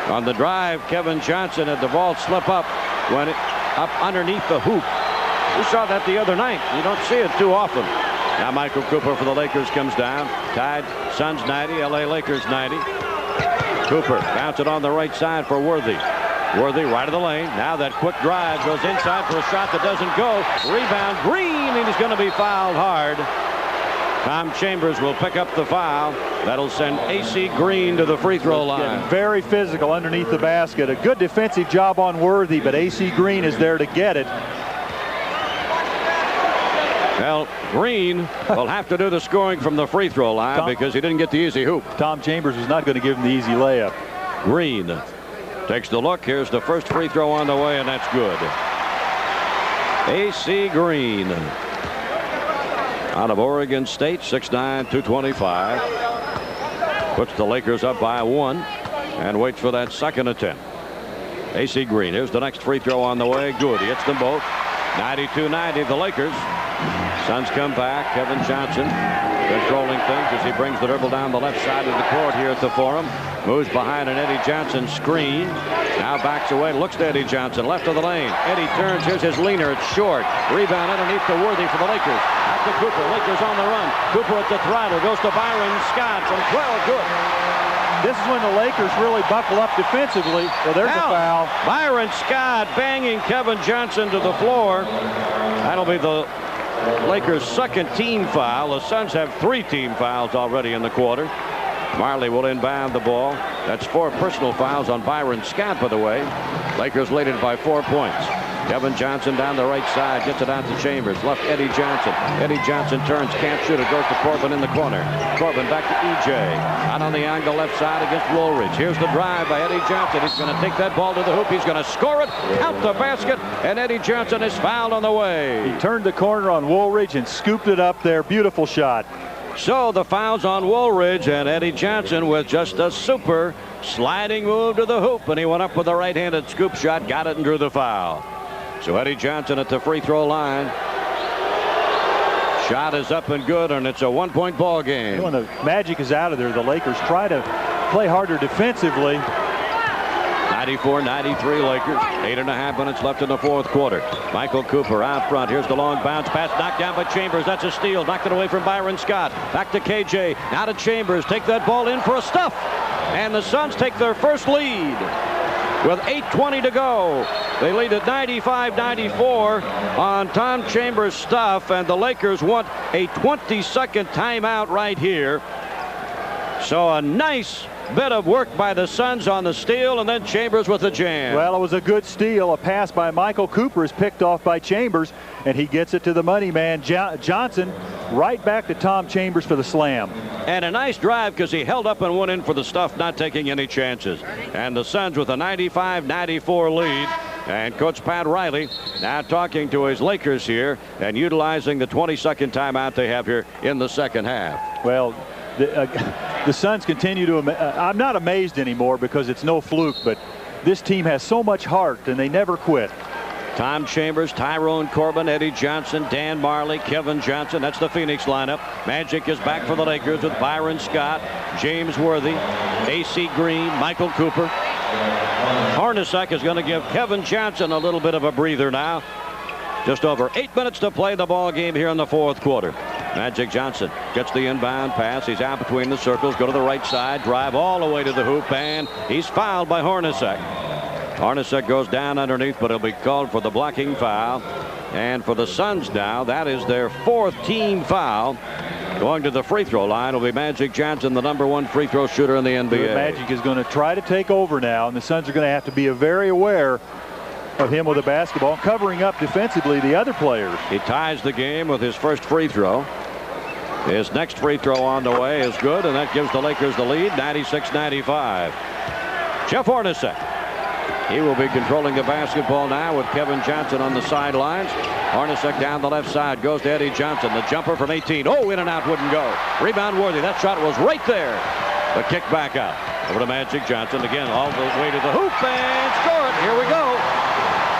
On the drive, Kevin Johnson had the ball slip up. Went up underneath the hoop. We saw that the other night. You don't see it too often. Now Michael Cooper for the Lakers comes down. Tied. Suns 90. LA Lakers 90. Cooper bounce it on the right side for Worthy. Worthy right of the lane. Now that quick drive goes inside for a shot that doesn't go. Rebound Green, and he's going to be fouled hard. Tom Chambers will pick up the foul. That'll send AC Green to the free throw line. Very physical underneath the basket. A good defensive job on Worthy, but AC Green is there to get it. Well, Green will have to do the scoring from the free throw line because he didn't get the easy hoop. Tom Chambers was not going to give him the easy layup. Green takes the look. Here's the first free throw on the way, and that's good. AC Green. out of Oregon State, 6'9", 225. Puts the Lakers up by 1 and waits for that second attempt. AC Green. Here's the next free throw on the way. Good. He hits them both. 92-90 the Lakers. Suns come back. Kevin Johnson controlling things as he brings the dribble down the left side of the court here at the Forum. Moves behind an Eddie Johnson screen. Now backs away. Looks to Eddie Johnson. Left of the lane. Eddie turns. Here's his leaner. It's short. Rebound underneath to Worthy for the Lakers. Out to Cooper. Lakers on the run. Cooper at the throttle. Goes to Byron Scott from 12. Good. This is when the Lakers really buckle up defensively. Well, there's a foul. Byron Scott banging Kevin Johnson to the floor. That'll be the Lakers' second team foul. The Suns have 3 team fouls already in the quarter. Marley will inbound the ball. That's 4 personal fouls on Byron Scott, by the way. Lakers lead it by 4 points. Kevin Johnson down the right side, gets it out to Chambers. Left Eddie Johnson. Eddie Johnson turns, can't shoot it. Goes to Corbin in the corner. Corbin back to EJ. Out on the angle left side against Woolridge. Here's the drive by Eddie Johnson. He's going to take that ball to the hoop. He's going to score it. Out the basket. And Eddie Johnson is fouled on the way. He turned the corner on Woolridge and scooped it up there. Beautiful shot. So the fouls on Woolridge, and Eddie Johnson with just a super sliding move to the hoop. And he went up with a right-handed scoop shot. Got it and drew the foul. So Eddie Johnson at the free throw line. Shot is up and good, and it's a 1-point ball game. When the Magic is out of there, the Lakers try to play harder defensively. 94-93 Lakers. 8.5 minutes left in the fourth quarter. Michael Cooper out front. Here's the long bounce pass. Knocked down by Chambers. That's a steal. Knocked it away from Byron Scott. Back to KJ. Now to Chambers. Take that ball in for a stuff. And the Suns take their first lead with 8:20 to go. They lead at 95-94 on Tom Chambers' stuff, and the Lakers want a 20-second timeout right here. So a nice bit of work by the Suns on the steal, and then Chambers with the jam. Well, it was a good steal. A pass by Michael Cooper is picked off by Chambers, and he gets it to the money man, Johnson, right back to Tom Chambers for the slam. And a nice drive because he held up and went in for the stuff, not taking any chances. And the Suns with a 95-94 lead. And Coach Pat Riley now talking to his Lakers here and utilizing the 20-second timeout they have here in the second half. Well, the Suns continue to, I'm not amazed anymore because it's no fluke, but this team has so much heart and they never quit. Tom Chambers, Tyrone Corbin, Eddie Johnson, Dan Marley, Kevin Johnson. That's the Phoenix lineup. Magic is back for the Lakers with Byron Scott, James Worthy, AC Green, Michael Cooper. Hornacek is going to give Kevin Johnson a little bit of a breather now. Just over 8 minutes to play the ball game here in the fourth quarter. Magic Johnson gets the inbound pass. He's out between the circles. Go to the right side. Drive all the way to the hoop. And he's fouled by Hornacek. Hornacek goes down underneath, but he'll be called for the blocking foul. And for the Suns now, that is their 4th team foul. Going to the free throw line will be Magic Johnson, the #1 free throw shooter in the NBA. The Magic is going to try to take over now, and the Suns are going to have to be very aware of him with the basketball, covering up defensively the other players. He ties the game with his first free throw. His next free throw on the way is good, and that gives the Lakers the lead, 96-95. Jeff Hornacek. He will be controlling the basketball now with Kevin Johnson on the sidelines. Hornacek down the left side, goes to Eddie Johnson. The jumper from 18. Oh, in and out, wouldn't go. Rebound Worthy. That shot was right there. The kick back out. Over to Magic Johnson again, all the way to the hoop and score it. Here we go.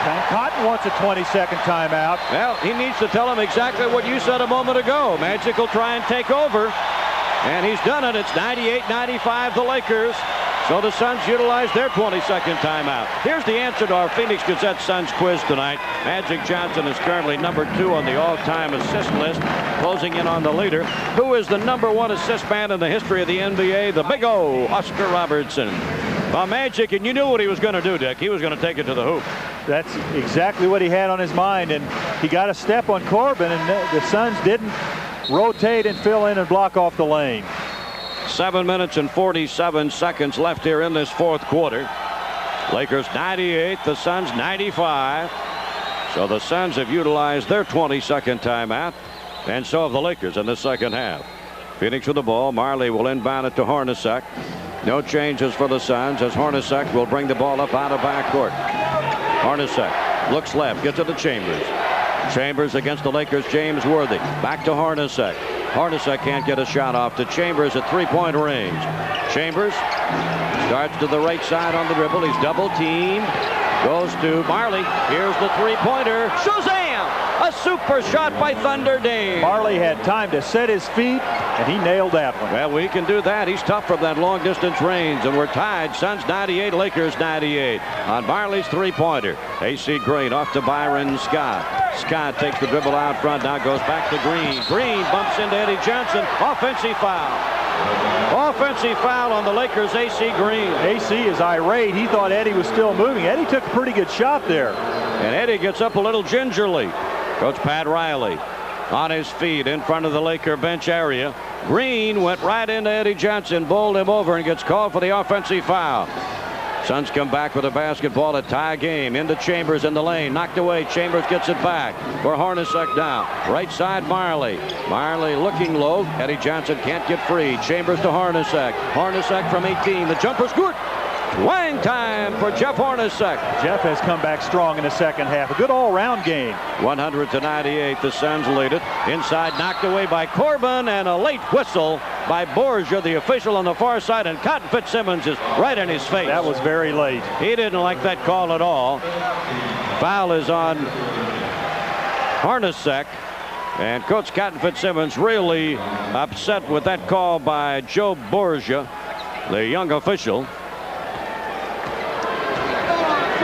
Tom Cotton wants a 20-second timeout. Well, he needs to tell him exactly what you said a moment ago. Magic will try and take over, and he's done it. It's 98-95 the Lakers. So the Suns utilize their 22nd timeout. Here's the answer to our Phoenix Gazette Suns quiz tonight. Magic Johnson is currently #2 on the all-time assist list, closing in on the leader. Who is the #1 assist man in the history of the NBA? The Big O, Oscar Robertson. Well, Magic, and you knew what he was going to do, Dick. He was going to take it to the hoop. That's exactly what he had on his mind, and he got a step on Corbin, and the Suns didn't rotate and fill in and block off the lane. 7 minutes and 47 seconds left here in this fourth quarter. Lakers 98, the Suns 95. So the Suns have utilized their 22nd timeout, and so have the Lakers in the second half. Phoenix with the ball. Marley will inbound it to Hornacek. No changes for the Suns as Hornacek will bring the ball up out of backcourt. Hornacek looks left, gets it to Chambers. Chambers against the Lakers. James Worthy. Back to Hornacek. Hornacek can't get a shot off to Chambers at three-point range. Chambers starts to the right side on the dribble. He's double teamed. Goes to Marley. Here's the three-pointer. Shazam! A super shot by Thunder Dane. Marley had time to set his feet, and he nailed that one. Well, we can do that. He's tough from that long-distance range, and we're tied. Suns 98, Lakers 98 on Marley's three-pointer. A.C. Green off to Byron Scott. Scott takes the dribble out front, now goes back to Green. Green bumps into Eddie Johnson. Offensive foul. Offensive foul on the Lakers, A.C. Green. A.C. is irate. He thought Eddie was still moving. Eddie took a pretty good shot there. And Eddie gets up a little gingerly. Coach Pat Riley on his feet in front of the Laker bench area. Green went right into Eddie Johnson, bowled him over, and gets called for the offensive foul. Suns come back with a basketball, a tie game. Into Chambers in the lane. Knocked away. Chambers gets it back for Hornacek down. Right side, Marley. Marley looking low. Eddie Johnson can't get free. Chambers to Hornacek. Hornacek from 18. The jumper's good. Twang time for Jeff Hornacek. Jeff has come back strong in the second half. A good all-round game. 100-98. The Suns lead it. Inside, knocked away by Corbin, and a late whistle by Borgia, the official on the far side, and Cotton Fitzsimmons is right in his face. That was very late. He didn't like that call at all. Foul is on Hornacek, and Coach Cotton Fitzsimmons really upset with that call by Joe Borgia, the young official.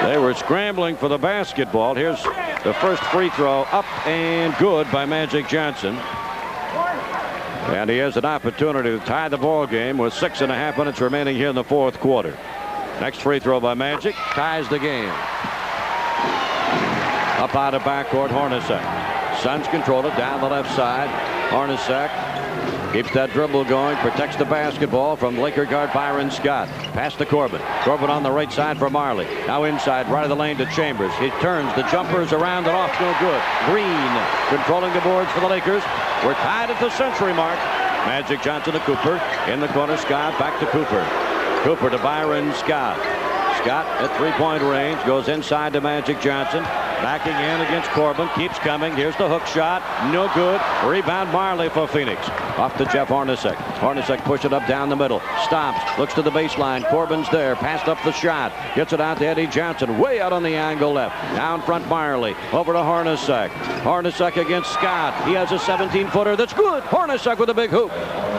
They were scrambling for the basketball. Here's the first free throw, up and good by Magic Johnson. And he has an opportunity to tie the ball game with 6.5 minutes remaining here in the fourth quarter. Next free throw by Magic ties the game. Up out of backcourt, Hornacek. Suns control it down the left side. Hornacek keeps that dribble going, protects the basketball from Laker guard Byron Scott. Pass to Corbin. Corbin on the right side for Marley. Now inside, right of the lane to Chambers. He turns, the jumper's around and off, no good. Green controlling the boards for the Lakers. We're tied at the century mark. Magic Johnson to Cooper. In the corner, Scott back to Cooper. Cooper to Byron Scott. Scott at three-point range, goes inside to Magic Johnson. Backing in against Corbin, keeps coming. Here's the hook shot, no good. Rebound Marley for Phoenix. Off to Jeff Hornacek. Hornacek push it up down the middle. Stops, looks to the baseline. Corbin's there, passed up the shot. Gets it out to Eddie Johnson, way out on the angle left. Down front Marley, over to Hornacek. Hornacek against Scott. He has a 17-footer that's good. Hornacek with a big hoop.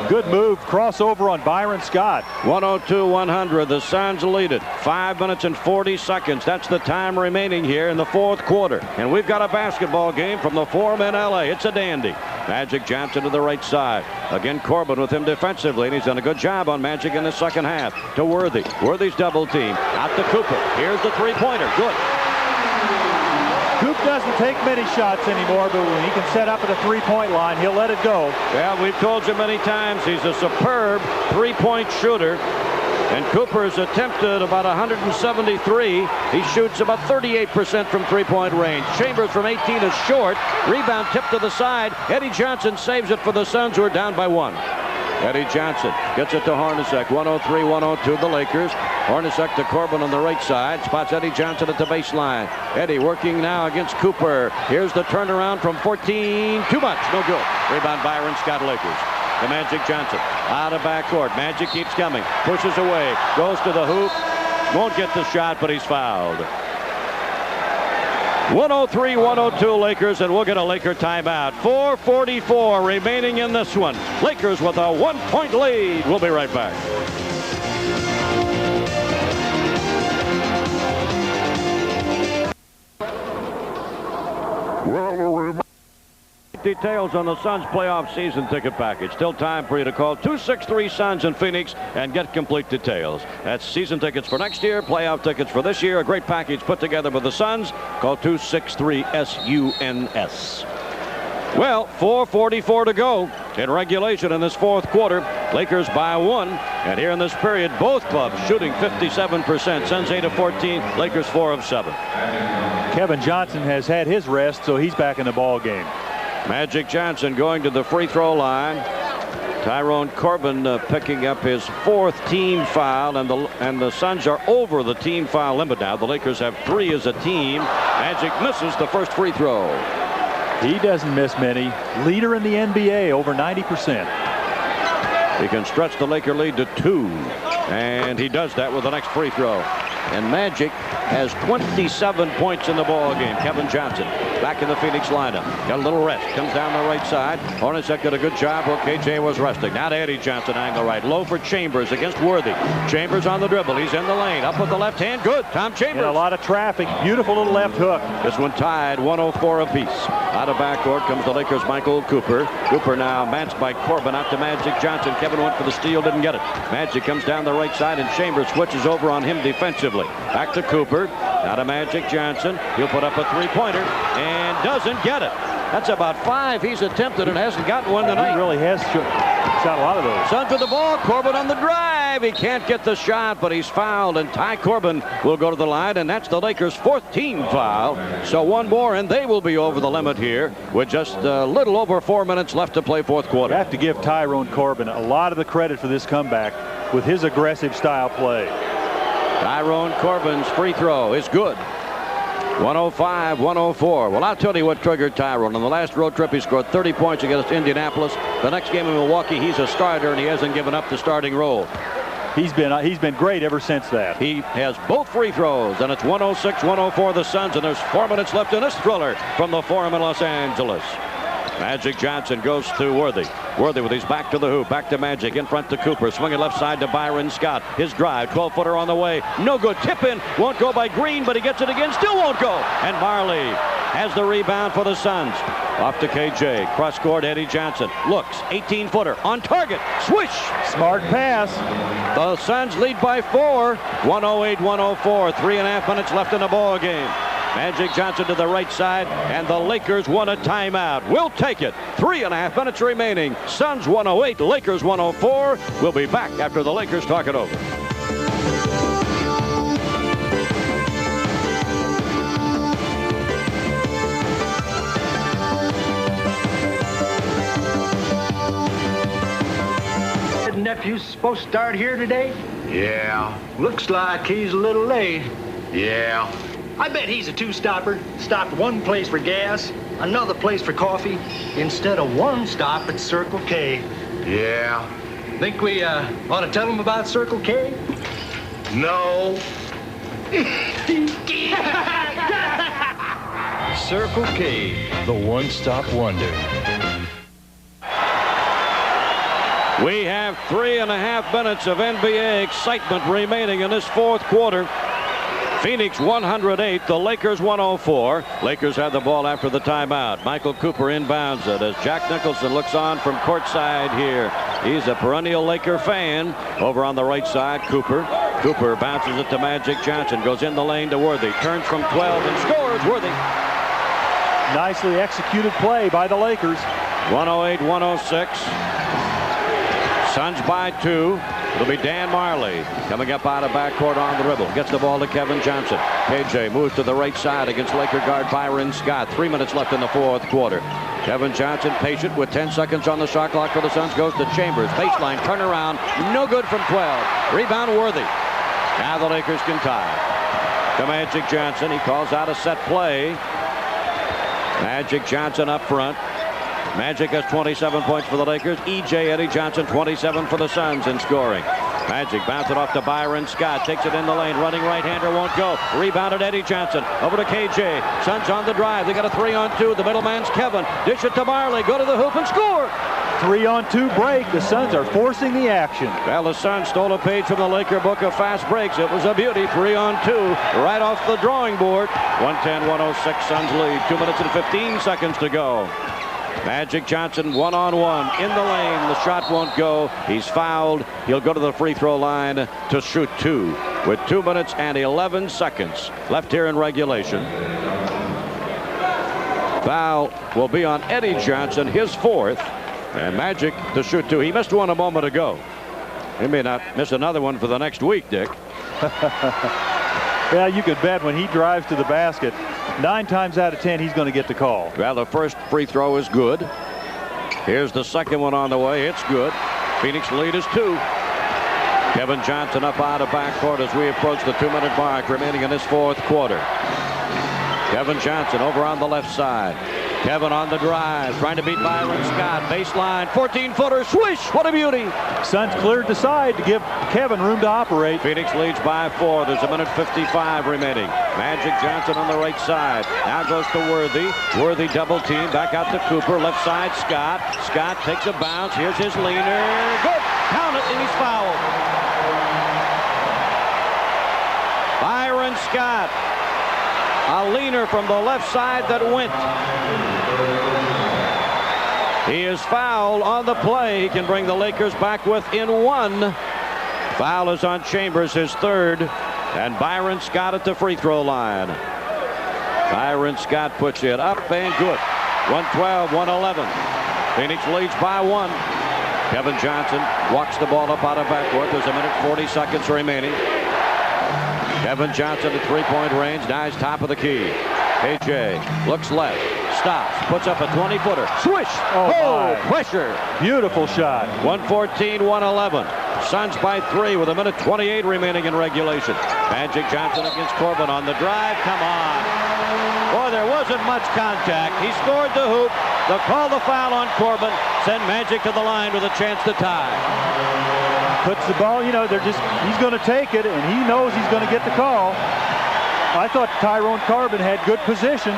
Good move, crossover on Byron Scott. 102-100, the Suns lead it. 5 minutes and 40 seconds. That's the time remaining here in the fourth quarter. And we've got a basketball game from the Forum in LA. It's a dandy. Magic Johnson to the right side. Again, Corbin with him defensively, and he's done a good job on Magic in the second half. To Worthy. Worthy's double team. Out to Cooper. Here's the three-pointer. Good. Coop doesn't take many shots anymore, but when he can set up at the three-point line, he'll let it go. Yeah, we've told you many times he's a superb three-point shooter. And Cooper's attempted about 173. He shoots about 38% from three-point range. Chambers from 18 is short. Rebound tipped to the side. Eddie Johnson saves it for the Suns, who are down by 1. Eddie Johnson gets it to Hornacek. 103-102 the Lakers. Hornacek to Corbin on the right side. Spots Eddie Johnson at the baseline. Eddie working now against Cooper. Here's the turnaround from 14. Too much. No good. Rebound Byron Scott, Lakers. To Magic Johnson. Out of backcourt. Magic keeps coming. Pushes away. Goes to the hoop. Won't get the shot, but he's fouled. 103-102 Lakers, and we'll get a Laker timeout. 4:44 remaining in this one. Lakers with a 1-point lead. We'll be right back. Details on the Suns playoff season ticket package. Still time for you to call 263-SUNS in Phoenix and get complete details. That's season tickets for next year, playoff tickets for this year. A great package put together with the Suns. Call 263-SUNS. Well, 4:44 to go in regulation in this fourth quarter. Lakers by 1. And here in this period, both clubs shooting 57%. Suns 8 of 14, Lakers 4 of 7. Kevin Johnson has had his rest, so he's back in the ball game. Magic Johnson going to the free throw line. Tyrone Corbin picking up his 4th team foul, and the Suns are over the team foul limit now. The Lakers have 3 as a team. Magic misses the first free throw. He doesn't miss many. Leader in the NBA, over 90%. He can stretch the Laker lead to 2. And he does that with the next free throw. And Magic has 27 points in the ball game. Kevin Johnson back in the Phoenix lineup. Got a little rest. Comes down the right side. Hornacek did a good job while KJ was resting. Now to Eddie Johnson, angle right. Low for Chambers against Worthy. Chambers on the dribble. He's in the lane. Up with the left hand. Good. Tom Chambers. And a lot of traffic. Beautiful little left hook. This one tied 104 apiece. Out of backcourt comes the Lakers' Michael Cooper. Cooper now matched by Corbin out to Magic Johnson. Kevin went for the steal, didn't get it. Magic comes down the right side and Chambers switches over on him defensively. Back to Cooper. Now to Magic Johnson. He'll put up a three-pointer and doesn't get it. That's about 5 he's attempted and hasn't gotten one tonight. He really has shot a lot of those. Suns with the ball. Corbin on the drive. He can't get the shot, but he's fouled, and Ty Corbin will go to the line, and that's the Lakers' 4th team foul. So one more, and they will be over the limit here with just a little over 4 minutes left to play fourth quarter. You have to give Tyrone Corbin a lot of the credit for this comeback with his aggressive style play. Tyrone Corbin's free throw is good. 105-104. Well, I'll tell you what triggered Tyrone. On the last road trip, he scored 30 points against Indianapolis. The next game in Milwaukee, he's a starter, and he hasn't given up the starting role. He's been great ever since that. He has both free throws, and it's 106-104 the Suns, and there's 4 minutes left in this thriller from the Forum in Los Angeles. Magic Johnson goes to Worthy. Worthy with his back to the hoop. Back to Magic. In front to Cooper. Swinging left side to Byron Scott. His drive. 12-footer on the way. No good. Tip in. Won't go by Green, but he gets it again. Still won't go. And Marley has the rebound for the Suns. Off to KJ. Cross court. Eddie Johnson. Looks. 18-footer. On target. Swish. Smart pass. The Suns lead by 4. 108-104. 3.5 minutes left in the ball game. Magic Johnson to the right side, and the Lakers want a timeout. We'll take it. 3.5 minutes remaining. Suns 108, Lakers 104. We'll be back after the Lakers talk it over. Nephew's supposed to start here today? Yeah. Looks like he's a little late. Yeah. I bet he's a two-stopper. Stopped one place for gas, another place for coffee, instead of one stop at Circle K. Yeah. Think we ought to tell him about Circle K? No. Circle K, the one-stop wonder. We have 3.5 minutes of NBA excitement remaining in this fourth quarter. Phoenix 108, the Lakers 104. Lakers had the ball after the timeout. Michael Cooper inbounds it as Jack Nicholson looks on from courtside here. He's a perennial Laker fan. Over on the right side, Cooper. Cooper bounces it to Magic Johnson. Goes in the lane to Worthy. Turns from 12 and scores. Worthy. Nicely executed play by the Lakers. 108-106. Suns by 2. It'll be Dan Marley coming up out of backcourt on the dribble. Gets the ball to Kevin Johnson. KJ moves to the right side against Laker guard Byron Scott. 3 minutes left in the fourth quarter. Kevin Johnson patient with 10 seconds on the shot clock for the Suns. Goes to Chambers. Baseline turnaround. No good from 12. Rebound Worthy. Now the Lakers can tie. To Magic Johnson. He calls out a set play. Magic Johnson up front. Magic has 27 points for the Lakers. E.J. Eddie Johnson 27 for the Suns in scoring. Magic bounces it off to Byron Scott. Takes it in the lane. Running right-hander won't go. Rebounded Eddie Johnson. Over to KJ. Suns on the drive. They got a 3-on-2. The middleman's Kevin. Dish it to Marley. Go to the hoop and score. 3-on-2 break. The Suns are forcing the action. Well, the Suns stole a page from the Laker book of fast breaks. It was a beauty. 3-on-2. Right off the drawing board. 110-106 Suns lead. 2 minutes and 15 seconds to go. Magic Johnson one-on-one in the lane. The shot won't go. He's fouled. He'll go to the free throw line to shoot 2 with 2 minutes and 11 seconds left here in regulation. Foul will be on Eddie Johnson, his 4th, and Magic to shoot 2. He missed one a moment ago. He may not miss another one for the next week, Dick. Yeah, you could bet when he drives to the basket, 9 times out of 10, he's going to get the call. Well, the first free throw is good. Here's the second one on the way. It's good. Phoenix lead is 2. Kevin Johnson up out of backcourt as we approach the 2-minute mark remaining in this fourth quarter. Kevin Johnson over on the left side. Kevin on the drive, trying to beat Byron Scott. Baseline, 14-footer, swish, what a beauty. Suns cleared the side to give Kevin room to operate. Phoenix leads by 4. There's 1:55 remaining. Magic Johnson on the right side. Now goes to Worthy. Worthy double team. Back out to Cooper. Left side, Scott. Scott takes a bounce. Here's his leaner. Good. Count it, and he's fouled. Byron Scott. A leaner from the left side that went. He is fouled on the play. He can bring the Lakers back within 1. Foul is on Chambers, his 3rd. And Byron Scott at the free throw line. Byron Scott puts it up and good. 112-111. Phoenix leads by 1. Kevin Johnson walks the ball up out of backcourt. There's 1:40 seconds remaining. Kevin Johnson at three-point range. Now he's top of the key. KJ looks left. Stops. Puts up a 20-footer. Swish! Oh, pressure. Beautiful shot. 114-111. Suns by 3 with 1:28 remaining in regulation. Magic Johnson against Corbin on the drive. Come on. Boy, there wasn't much contact. He scored the hoop. They'll call the foul on Corbin. Send Magic to the line with a chance to tie. Puts the ball, you know, he's going to take it, and he knows he's going to get the call. I thought Tyrone Corbin had good position.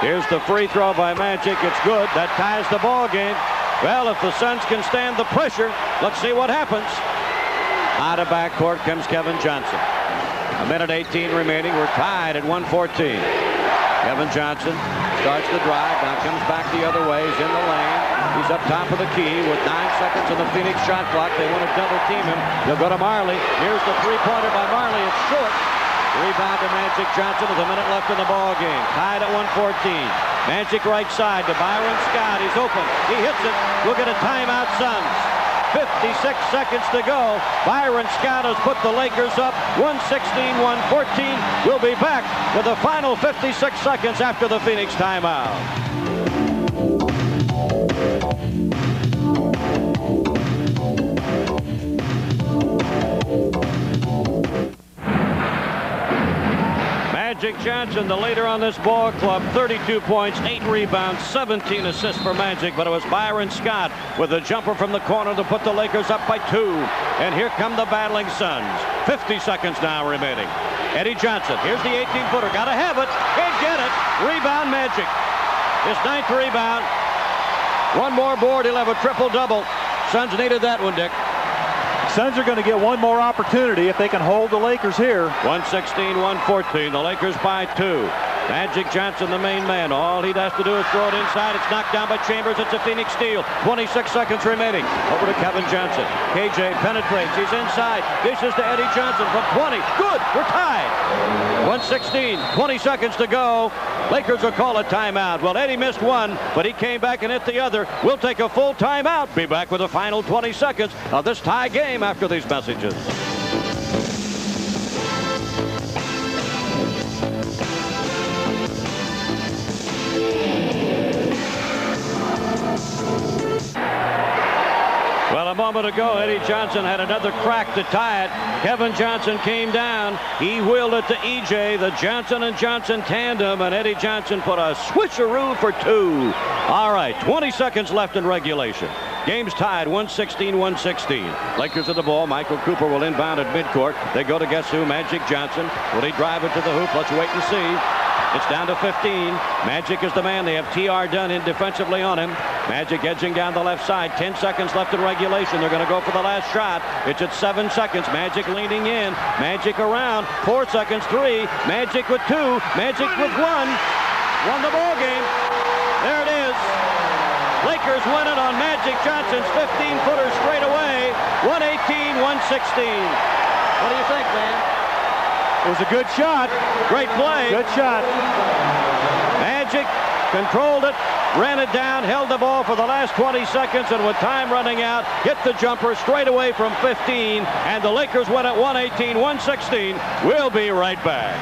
Here's the free throw by Magic. It's good. That ties the ball game. Well, if the Suns can stand the pressure, let's see what happens. Out of backcourt comes Kevin Johnson. 1:18 remaining. We're tied at 114. Kevin Johnson starts the drive. Now comes back the other way. He's in the lane. He's up top of the key with 9 seconds on the Phoenix shot clock. They want to double team him. They'll go to Marley. Here's the three-pointer by Marley. It's short. Rebound to Magic Johnson with a minute left in the ball game. Tied at 114. Magic right side to Byron Scott. He's open. He hits it. We'll get a timeout, Suns. 56 seconds to go. Byron Scott has put the Lakers up 116-114. We'll be back with the final 56 seconds after the Phoenix timeout. Magic Johnson, the leader on this ball club, 32 points, 8 rebounds, 17 assists for Magic, but it was Byron Scott with a jumper from the corner to put the Lakers up by 2. And here come the battling Suns. 50 seconds now remaining. Eddie Johnson, here's the 18-footer, gotta have it, can't get it. Rebound Magic. His 9th rebound. One more board, he'll have a triple-double. Suns needed that one, Dick. Suns are going to get one more opportunity if they can hold the Lakers here. 116-114. The Lakers by 2. Magic Johnson, the main man. All he has to do is throw it inside. It's knocked down by Chambers. It's a Phoenix steal. 26 seconds remaining. Over to Kevin Johnson. KJ penetrates. He's inside. Dishes to Eddie Johnson from 20. Good. We're tied. 116. 20 seconds to go. Lakers will call a timeout. Well, Eddie missed one, but he came back and hit the other. We'll take a full timeout. Be back with the final 20 seconds of this tie game after these messages. Well, a moment ago, Eddie Johnson had another crack to tie it. Kevin Johnson came down. He wheeled it to EJ, the Johnson and Johnson tandem, and Eddie Johnson put a switcheroo for 2. All right, 20 seconds left in regulation. Game's tied, 116-116. Lakers at the ball. Michael Cooper will inbound at midcourt. They go to guess who? Magic Johnson. Will he drive it to the hoop? Let's wait and see. It's down to 15. Magic is the man. They have T.R. Dunn in defensively on him. Magic edging down the left side. 10 seconds left in regulation. They're going to go for the last shot. It's at 7 seconds. Magic leaning in. Magic around. 4 seconds. 3. Magic with 2. Magic with 1. Won the ball game. There it is. Lakers win it on Magic Johnson's 15-footer straight away. 118-116. What do you think, man? It was a good shot. Great play. Good shot. Magic controlled it, ran it down, held the ball for the last 20 seconds, and with time running out, hit the jumper straight away from 15, and the Lakers win at 118-116. We'll be right back.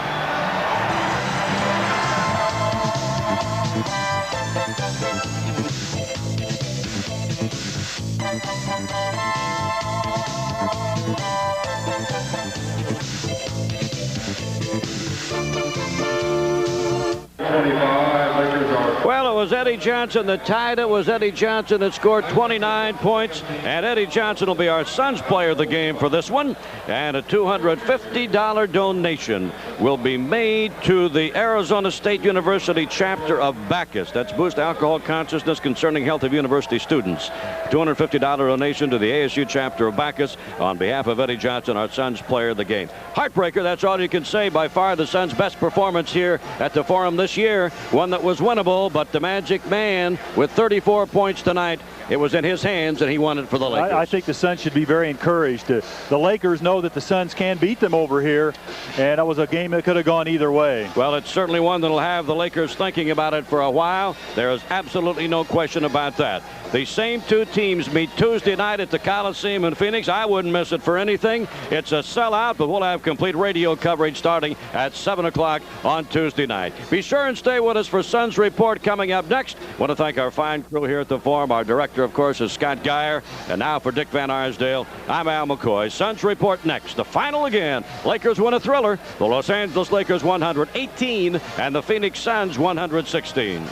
Well, it was Eddie Johnson that tied it. Was Eddie Johnson that scored 29 points. And Eddie Johnson will be our Suns player of the game for this one. And a $250 donation will be made to the Arizona State University chapter of Bacchus. That's Boost Alcohol Consciousness Concerning Health of University Students. $250 donation to the ASU chapter of Bacchus on behalf of Eddie Johnson, our Suns player of the game. Heartbreaker, that's all you can say. By far the Suns' best performance here at the Forum this year. One that was winnable, but the Magic Man with 34 points tonight. It was in his hands, and he won it for the Lakers. I think the Suns should be very encouraged. The Lakers know that the Suns can beat them over here, and that was a game that could have gone either way. Well, it's certainly one that will have the Lakers thinking about it for a while. There is absolutely no question about that. The same two teams meet Tuesday night at the Coliseum in Phoenix. I wouldn't miss it for anything. It's a sellout, but we'll have complete radio coverage starting at 7 o'clock on Tuesday night. Be sure and stay with us for Suns Report coming up next. I want to thank our fine crew here at the Forum. Our director, of course, is Scott Geyer. And now for Dick Van Arsdale, I'm Al McCoy. Suns Report next. The final again. Lakers win a thriller. The Los Angeles Lakers 118 and the Phoenix Suns 116.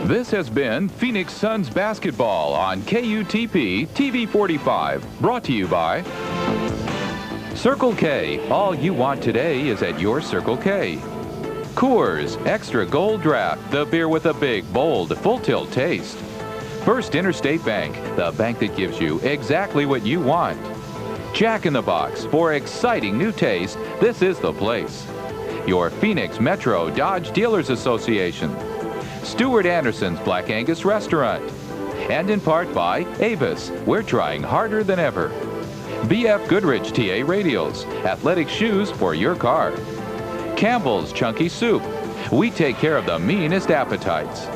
This has been Phoenix Suns basketball on KUTP TV 45, brought to you by Circle K. All you want today is at your Circle K. Coors Extra Gold Draft, the beer with a big, bold, full-tilt taste. First Interstate Bank, the bank that gives you exactly what you want. Jack in the Box, for exciting new taste, this is the place. Your Phoenix Metro Dodge Dealers Association. Stuart Anderson's Black Angus Restaurant. And in part by Avis, we're trying harder than ever. BF Goodrich TA Radials, athletic shoes for your car. Campbell's Chunky Soup, we take care of the meanest appetites.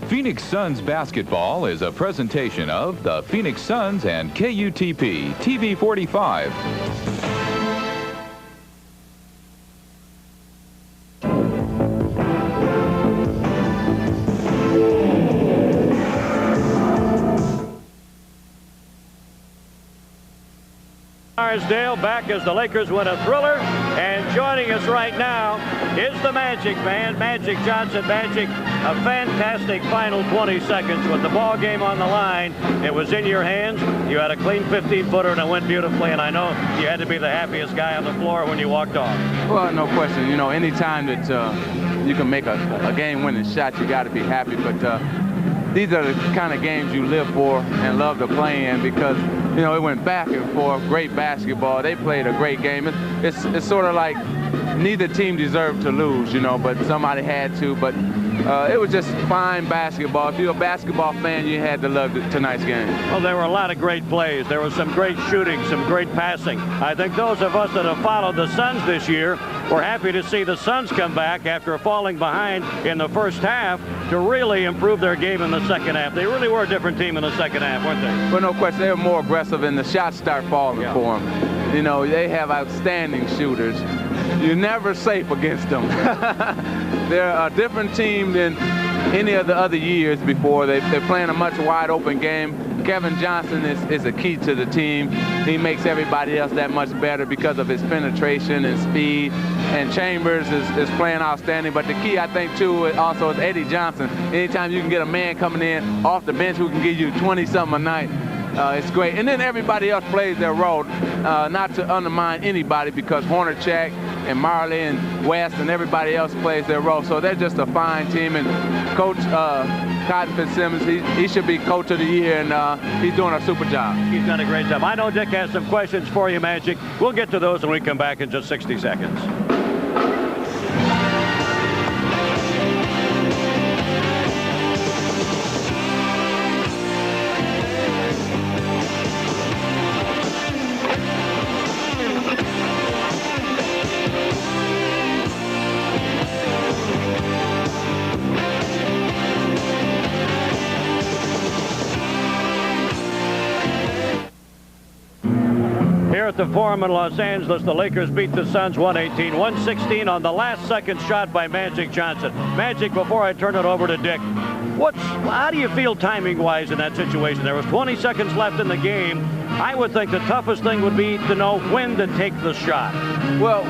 Phoenix Suns basketball is a presentation of the Phoenix Suns and KUTP TV 45. Arsdale back as the Lakers win a thriller, and joining us right now is the Magic Man, Magic Johnson. Magic, a fantastic final 20 seconds with the ball game on the line. It was in your hands. You had a clean 15-footer, and it went beautifully, and I know you had to be the happiest guy on the floor when you walked off. Well, no question. You know, anytime that you can make a game-winning shot, you got to be happy, but these are the kind of games you live for and love to play in because, you know, it went back and forth, great basketball. They played a great game. It's sort of like neither team deserved to lose, you know, but somebody had to. But it was just fine basketball. If you're a basketball fan, you had to love tonight's game. Well, there were a lot of great plays. There was some great shooting, some great passing. I think those of us that have followed the Suns this year were happy to see the Suns come back after falling behind in the first half to really improve their game in the second half. They really were a different team in the second half, weren't they? Well, no question. They were more aggressive, and the shots start falling for them. You know, they have outstanding shooters. You're never safe against them. They're a different team than any of the other years before. They're playing a much wide open game. Kevin Johnson is a key to the team. He makes everybody else that much better because of his penetration and speed. And Chambers is playing outstanding. But the key, I think, too, also is Eddie Johnson. Anytime you can get a man coming in off the bench who can give you 20-something a night, it's great. And then everybody else plays their role, not to undermine anybody, because Hornacek and Marley and West and everybody else plays their role. So they're just a fine team. And Coach Cotton Fitzsimmons, he should be Coach of the Year, and he's doing a super job. He's done a great job. I know Dick has some questions for you, Magic. We'll get to those when we come back in just 60 seconds. at the Forum in Los Angeles. The Lakers beat the Suns 118-116 on the last-second shot by Magic Johnson. Magic, before I turn it over to Dick, how do you feel timing-wise in that situation? There was 20 seconds left in the game. I would think the toughest thing would be to know when to take the shot. Well,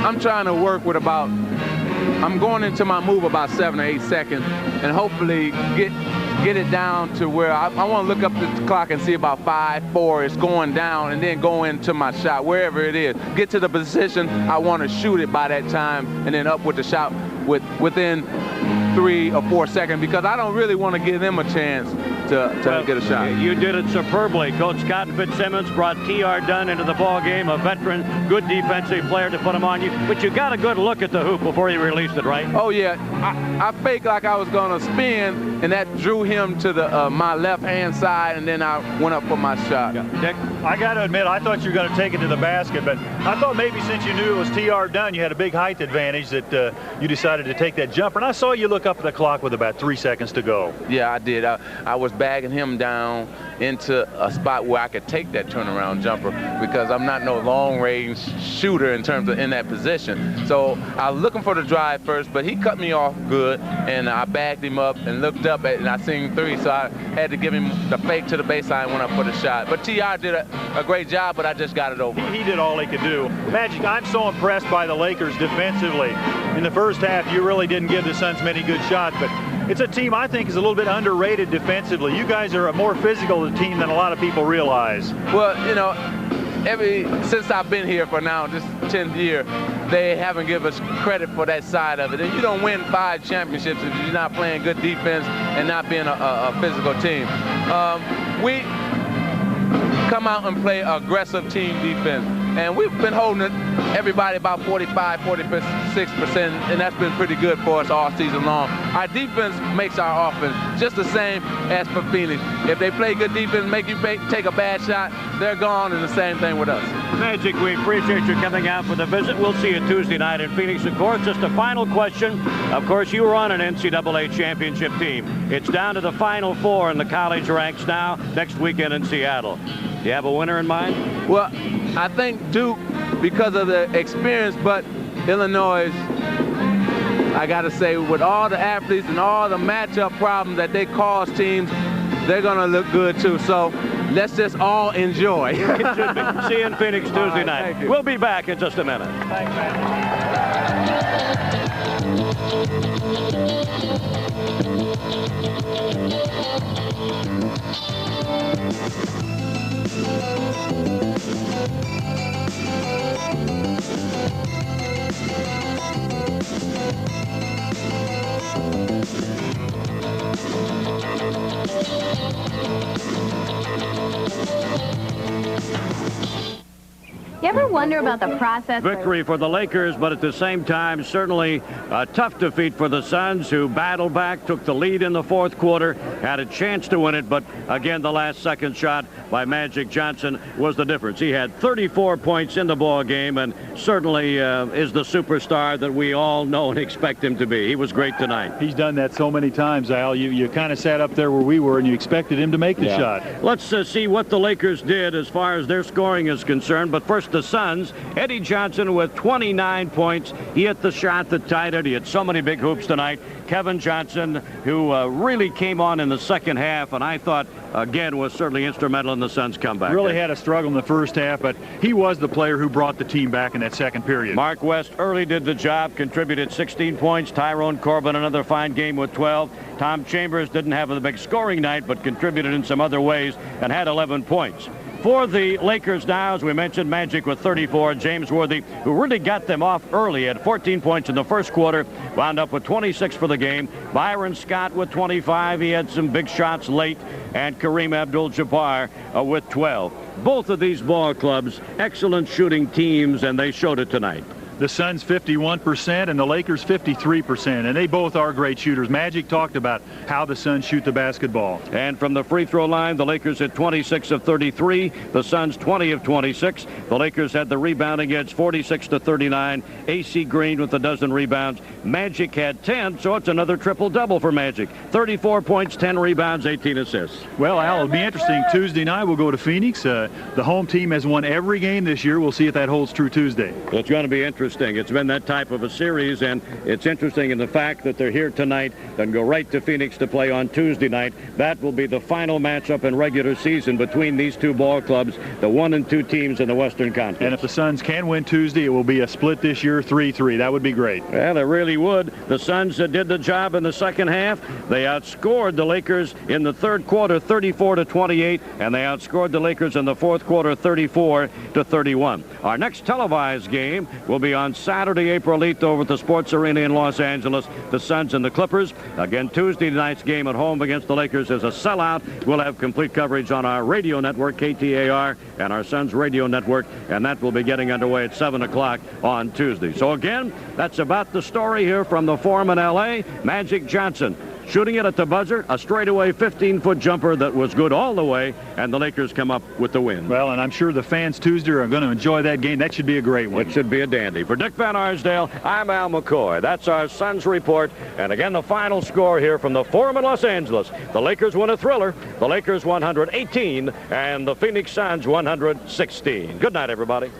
I'm trying to work with I'm going into my move about 7 or 8 seconds, and hopefully get it down to where I want to look up the clock and see about 5, 4, it's going down, and then go into my shot, wherever it is. Get to the position I want to shoot it by that time, and then up with the shot within 3 or 4 seconds, because I don't really want to give them a chance to get a shot. You did it superbly. Coach Scott Fitzsimmons brought T.R. Dunn into the ball game, a veteran, good defensive player to put him on you. But you got a good look at the hoop before you released it, right? Oh, yeah. I faked like I was going to spin, and that drew him to my left-hand side, and then I went up for my shot. Dick? I got to admit, I thought you were going to take it to the basket, but I thought maybe since you knew it was T.R. Dunn, you had a big height advantage that you decided to take that jumper. And I saw you look up at the clock with about 3 seconds to go. Yeah, I did. I was bagging him down into a spot where I could take that turnaround jumper, because I'm not no long-range shooter in terms of in that position. So I was looking for the drive first, but he cut me off good, and I bagged him up and looked up and I seen 3, so I had to give him the fake to the baseline when I put a shot. But T.R. did a great job, but I just got it over. He did all he could do. Magic, I'm so impressed by the Lakers defensively. In the first half, you really didn't give the Suns many good shots, but it's a team I think is a little bit underrated defensively. You guys are a more physical team than a lot of people realize. Well, you know, since I've been here for now, this 10th year, they haven't given us credit for that side of it. And you don't win 5 championships if you're not playing good defense and not being a physical team. We come out and play aggressive team defense. And we've been holding everybody about 45, 46%, and that's been pretty good for us all season long. Our defense makes our offense just the same as for Phoenix. If they play good defense, make you take a bad shot, they're gone, and the same thing with us. Magic, we appreciate you coming out for the visit. We'll see you Tuesday night in Phoenix, of course. Just a final question. Of course, you were on an NCAA championship team. It's down to the Final 4 in the college ranks now, next weekend in Seattle. Do you have a winner in mind? Well, I think Duke, because of the experience, but Illinois, I got to say, with all the athletes and all the matchup problems that they cause teams, they're going to look good too. So let's just all enjoy. It should be. See you in Phoenix Tuesday night. We'll be back in just a minute. Thanks, man. You ever wonder about the process? Victory for the Lakers, but at the same time, certainly a tough defeat for the Suns, who battled back, took the lead in the fourth quarter, had a chance to win it, but again, the last-second shot by Magic Johnson was the difference. He had 34 points in the ball game, and certainly is the superstar that we all know and expect him to be. He was great tonight. He's done that so many times, Al. You kind of sat up there where we were, and you expected him to make the shot. Let's see what the Lakers did as far as their scoring is concerned, but first the Suns. Eddie Johnson with 29 points. He hit the shot that tied it. He had so many big hoops tonight. Kevin Johnson, who really came on in the second half, and I thought, again, was certainly instrumental in the Suns' comeback. Really had a struggle in the first half, but he was the player who brought the team back in that second period. Mark West early did the job, contributed 16 points. Tyrone Corbin, another fine game with 12. Tom Chambers didn't have a big scoring night, but contributed in some other ways and had 11 points. For the Lakers now, as we mentioned, Magic with 34. James Worthy, who really got them off early, had 14 points in the first quarter, wound up with 26 for the game. Byron Scott with 25. He had some big shots late. And Kareem Abdul-Jabbar with 12. Both of these ball clubs, excellent shooting teams, and they showed it tonight. The Suns 51% and the Lakers 53%, and they both are great shooters. Magic talked about how the Suns shoot the basketball. And from the free throw line, the Lakers at 26 of 33, the Suns 20 of 26. The Lakers had the rebounding edge 46 to 39. AC Green with a dozen rebounds. Magic had 10, so it's another triple-double for Magic. 34 points, 10 rebounds, 18 assists. Well, Al, it'll be interesting. Tuesday night we'll go to Phoenix. The home team has won every game this year. We'll see if that holds true Tuesday. It's going to be interesting. It's been that type of a series, and it's interesting in the fact that they're here tonight and go right to Phoenix to play on Tuesday night. That will be the final matchup in regular season between these two ball clubs, the 1 and 2 teams in the Western Conference. And if the Suns can win Tuesday, it will be a split this year, 3-3. That would be great. Well, it really would. The Suns did the job in the second half. They outscored the Lakers in the third quarter 34 to 28, and they outscored the Lakers in the fourth quarter 34 to 31. Our next televised game will be on Saturday, April 8th over at the Sports Arena in Los Angeles, the Suns and the Clippers. Again, Tuesday night's game at home against the Lakers is a sellout. We'll have complete coverage on our radio network, KTAR, and our Suns radio network, and that will be getting underway at 7 o'clock on Tuesday. So again, that's about the story here from the Forum in L.A. Magic Johnson shooting it at the buzzer, a straightaway 15-foot jumper that was good all the way, and the Lakers come up with the win. Well, and I'm sure the fans Tuesday are going to enjoy that game. That should be a great one. It should be a dandy. For Dick Van Arsdale, I'm Al McCoy. That's our Suns report. And again, the final score here from the Forum in Los Angeles. The Lakers win a thriller. The Lakers 118, and the Phoenix Suns 116. Good night, everybody.